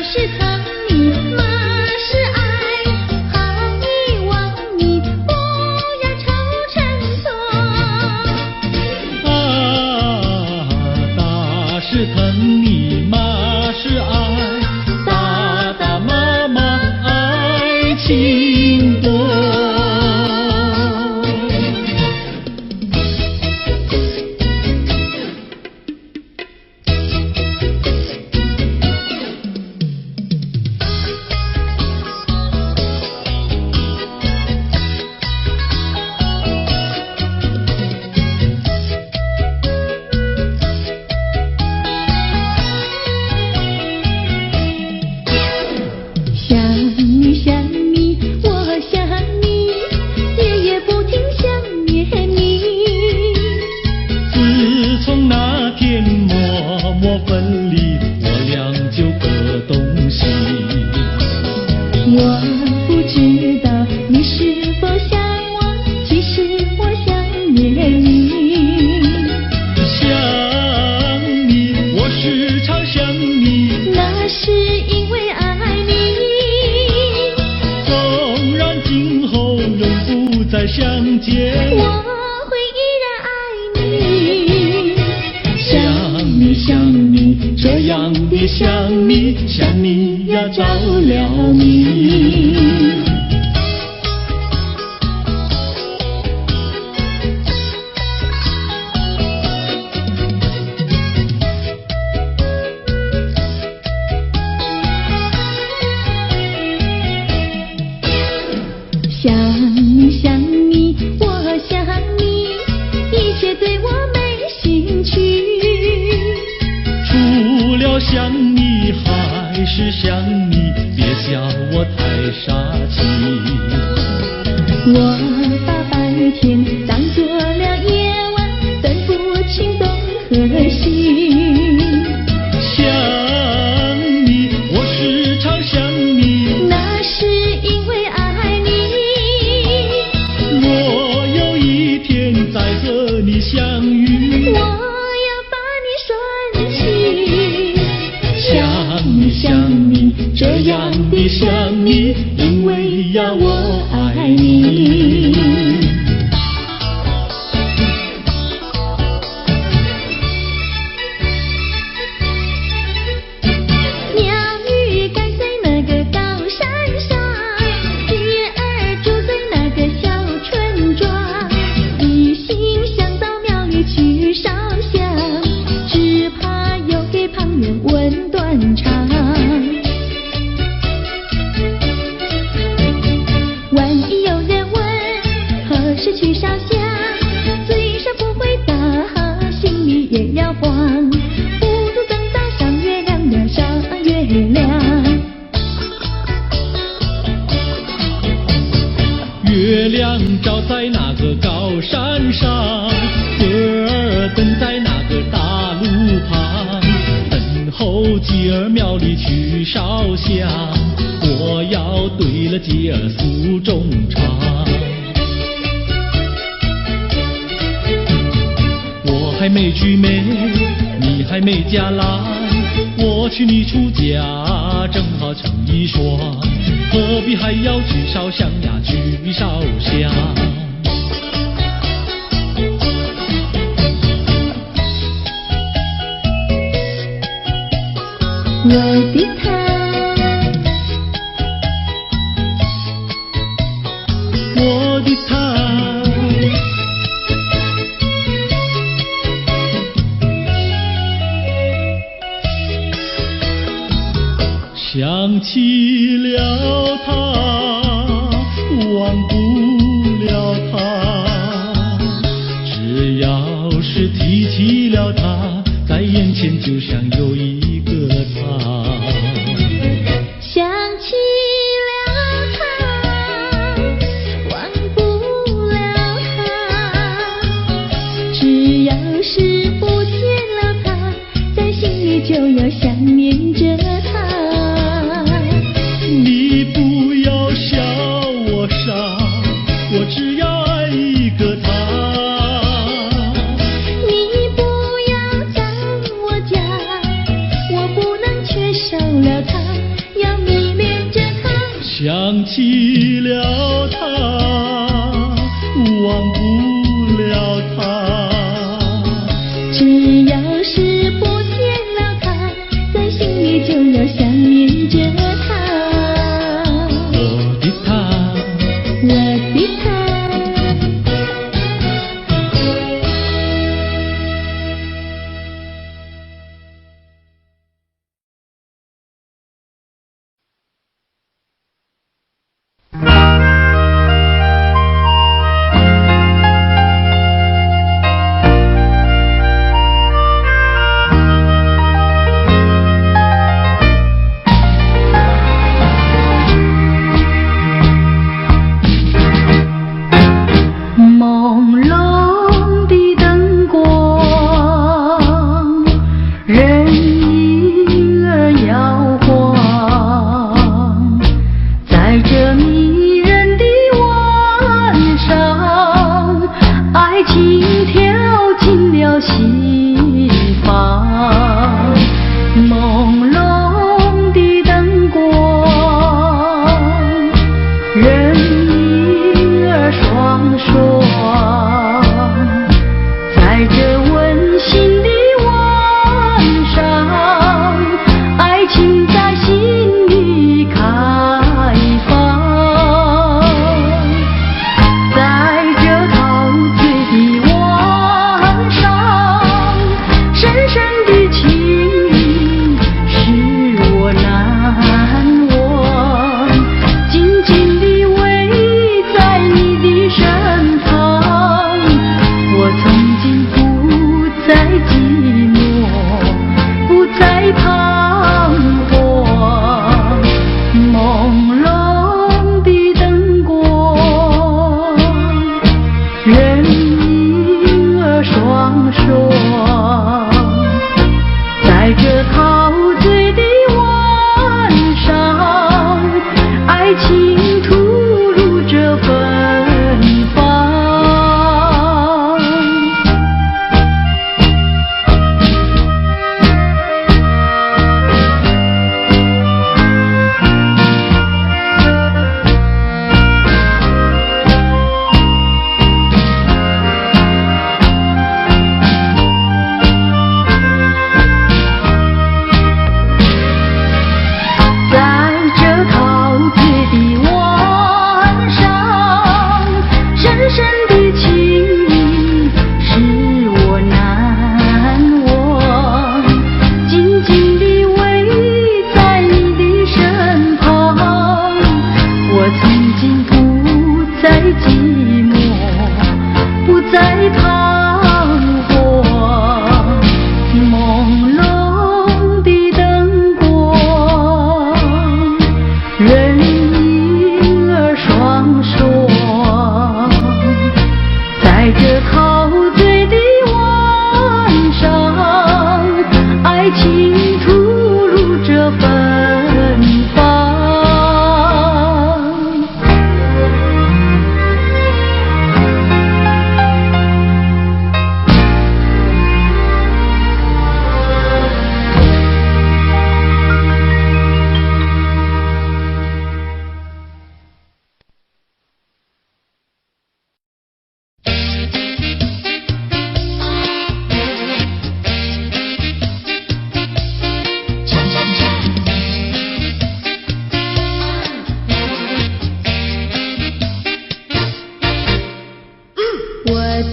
是疼你，骂是爱，好遗忘你，不要凑成错。
相见。
我会依然爱你。
想你想你，这样的想你，想你呀着了迷。
想你想你，我想你，一切对我没兴趣。
除了想你还是想你，别笑我太傻气。
我把白天当作了夜晚，分不清东和西。
想你，我时常想你，
那是因为爱你。
我有一天再和你相遇。
我要把你拴起。
想你想你，这样的想你，因为呀我爱你。
鸟语盖在那个高山上，鱼儿住在那个小村庄。一心想到庙里去烧香，只怕又给旁人问断肠。万一有人问何时去烧香，嘴上不回答，心里也要慌。不如等到上月亮的上月亮。
月亮照在那个高山上，歌儿等在那个大路旁，等候鸡儿庙里去烧香，我要对了鸡儿诉衷肠。我还没娶媒，你还没嫁来，我娶你出嫁，正好成一双，何必还要去烧香呀，去烧香。
我的他，
我的他，想起了他，忘不了他，只要是提起了他，在眼前就像有一个他。
想起了他，忘不了他，只要是不见了他，在心里就要想念着他。
你不要笑我傻，我只要爱一个他。
你不要将我嫁，我不能缺少了他，要迷恋着他。
想起了他，忘不了他，
只要是不见了他，在心里就要想念着他。
我的他，
我的他，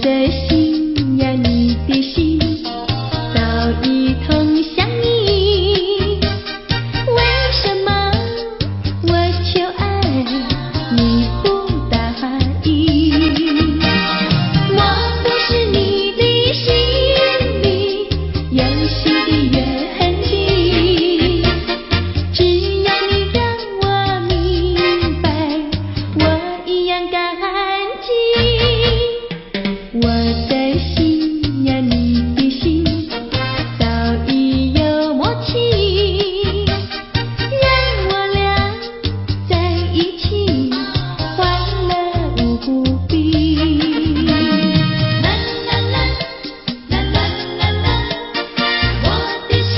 的心呀，你的心早已同向你，为什么我求爱你不答应？我不是你的心里有心的原地，只要你让我明白，我一样感激。我的心呀，你的心早已有默契，让我俩在一起欢乐无比。啦啦啦啦啦啦啦，我的心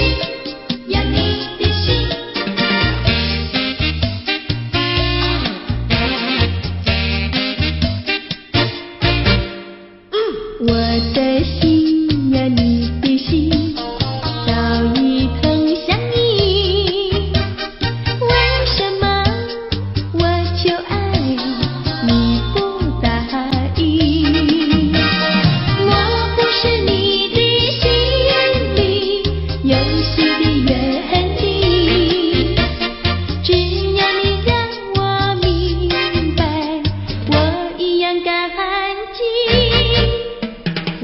呀，你的心。我的心呀，你的心早已同向你，为什么我求爱你不答应？我不是你的心里有心的原地，只要你让我明白，我一样感激。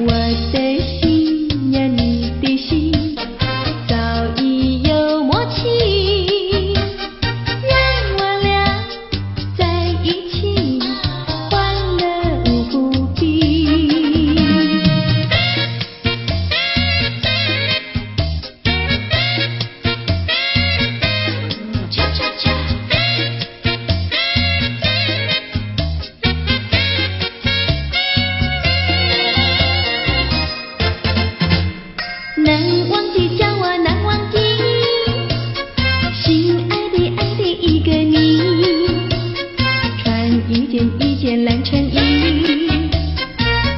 我的心呀，你的心早已有默契，让我俩在一起欢乐无比。恰恰恰。难忘记叫我难忘记，心爱的一个你，穿一件蓝衬衣，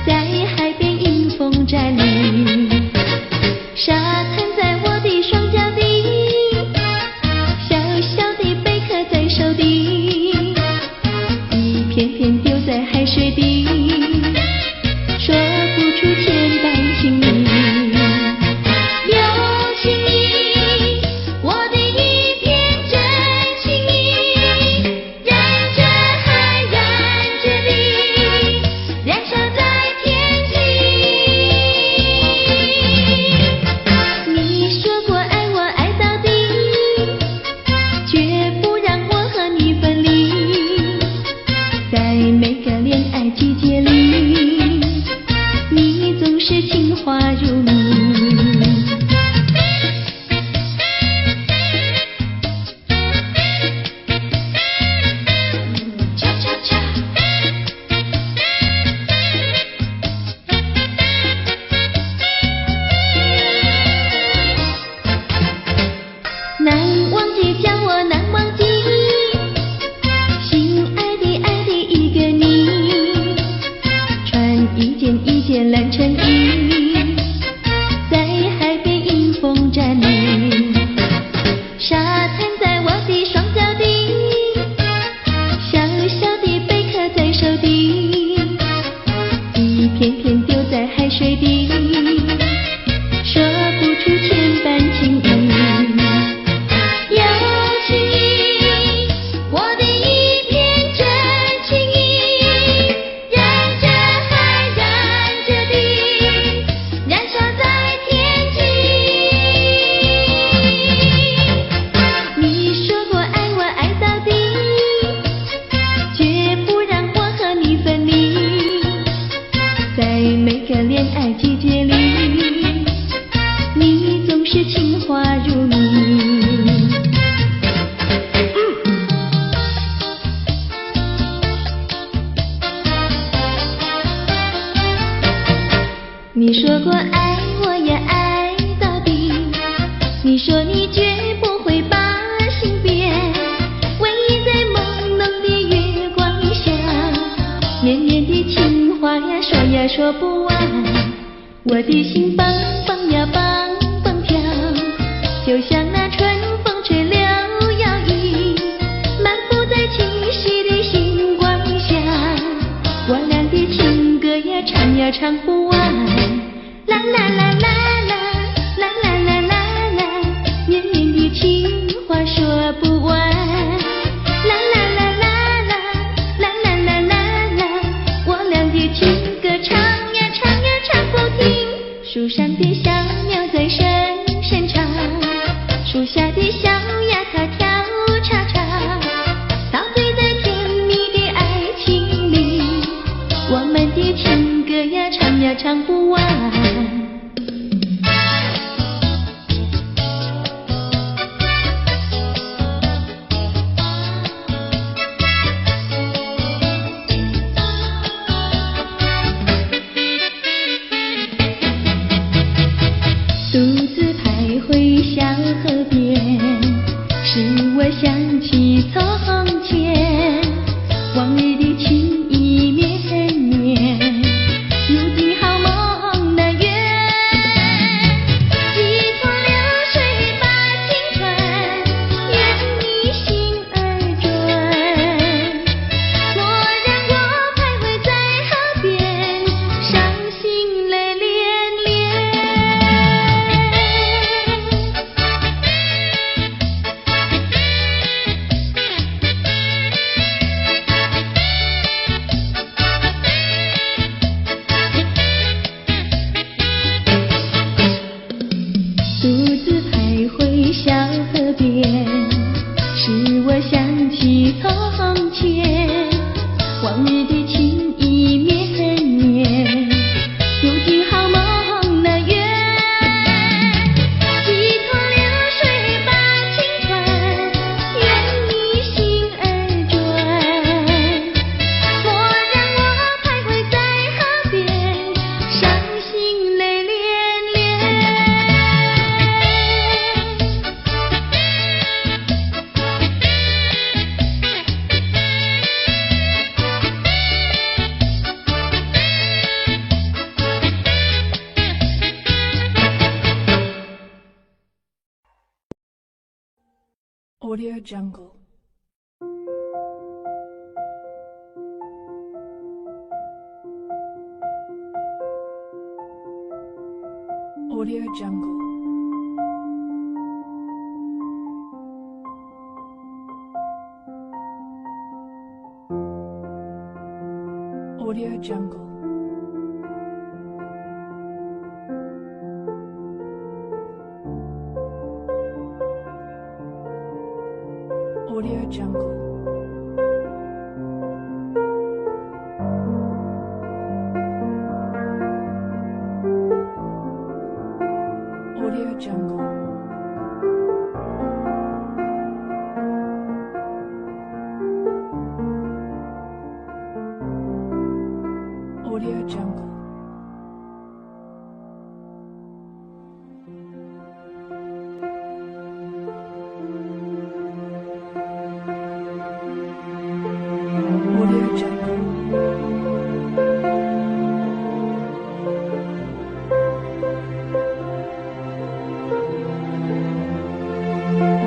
在海边迎风站立，沙滩在我的双脚底，小小的贝壳在手底，一片片丢在海水底，说不出千般情意。有情意，我的一片真情意，让这海燃着你，燃烧在天际。你说过爱我爱到底，绝不让我和你分离，在每个恋爱季节里，你总是情话如蜜。恰恰恰。难忘记叫我难忘记，心爱的一个你，穿一件蓝衬衣，在海边迎风站立，沙滩在我的双脚底，小小的贝壳在手底，一片片丢在海水底，说不出千般情意。有情意，我的一片真情意，让这海燃着你，燃烧在天际。你说过爱我爱到底，绝不让我和你分离，在每个恋爱季节里，你总是情话如蜜。你说过爱我也爱到底，你说你绝不会把心变，唯一在朦胧的月光下，绵绵的情话呀说呀说不完，我的心蹦蹦呀蹦蹦跳，就像那春风吹柳摇曳，漫步在清晰的星光下，我俩的情歌呀唱呀呀唱不完。啦啦啦啦啦啦啦啦啦啦，绵绵的情话说不完。啦啦啦啦啦啦啦啦啦啦，我俩的情歌唱呀唱呀唱不停。树上的小鸟在声声唱，树下的小鸭它跳叉叉，陶醉在甜蜜的爱情里。我们的情歌呀唱呀唱不完。独自徘徊小河边，使我想起从前，往日的情意绵绵，如今好梦难圆。一途流水把情传，愿你心儿转。蓦然我徘徊在河边，伤心泪涟涟。独自徘徊小河边，使我想起从前，往日的情意绵绵，如今好梦难圆。一途流水把情传，愿你心儿转。蓦然我徘徊在河边，伤心泪涟涟。
Audio Jungle. Audio Jungle. Audio Jungle. Audio Jungle. Audio Jungle. Audio Jungle. Audio Jungle.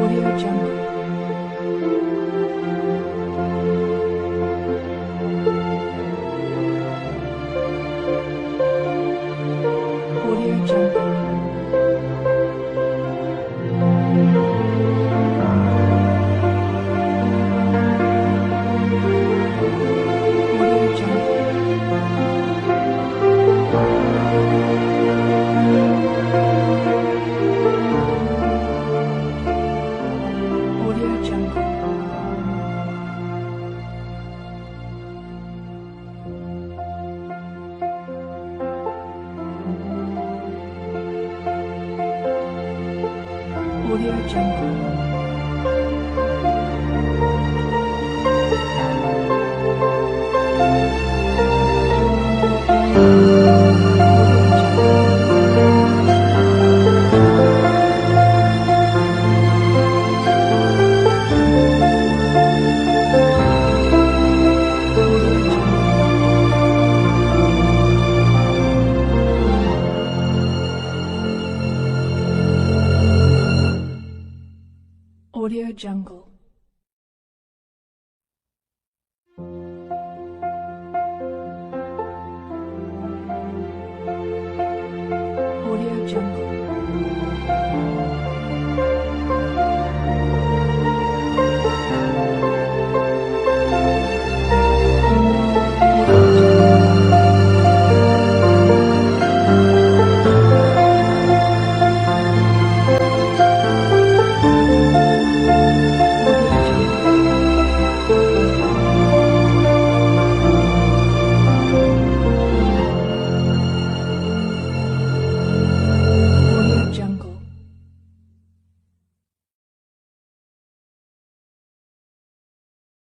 Audio Jungle. Audio Jungle. Audio Jungle. Audio Jungle. Audio Jungle. Audio Jungle. 生活。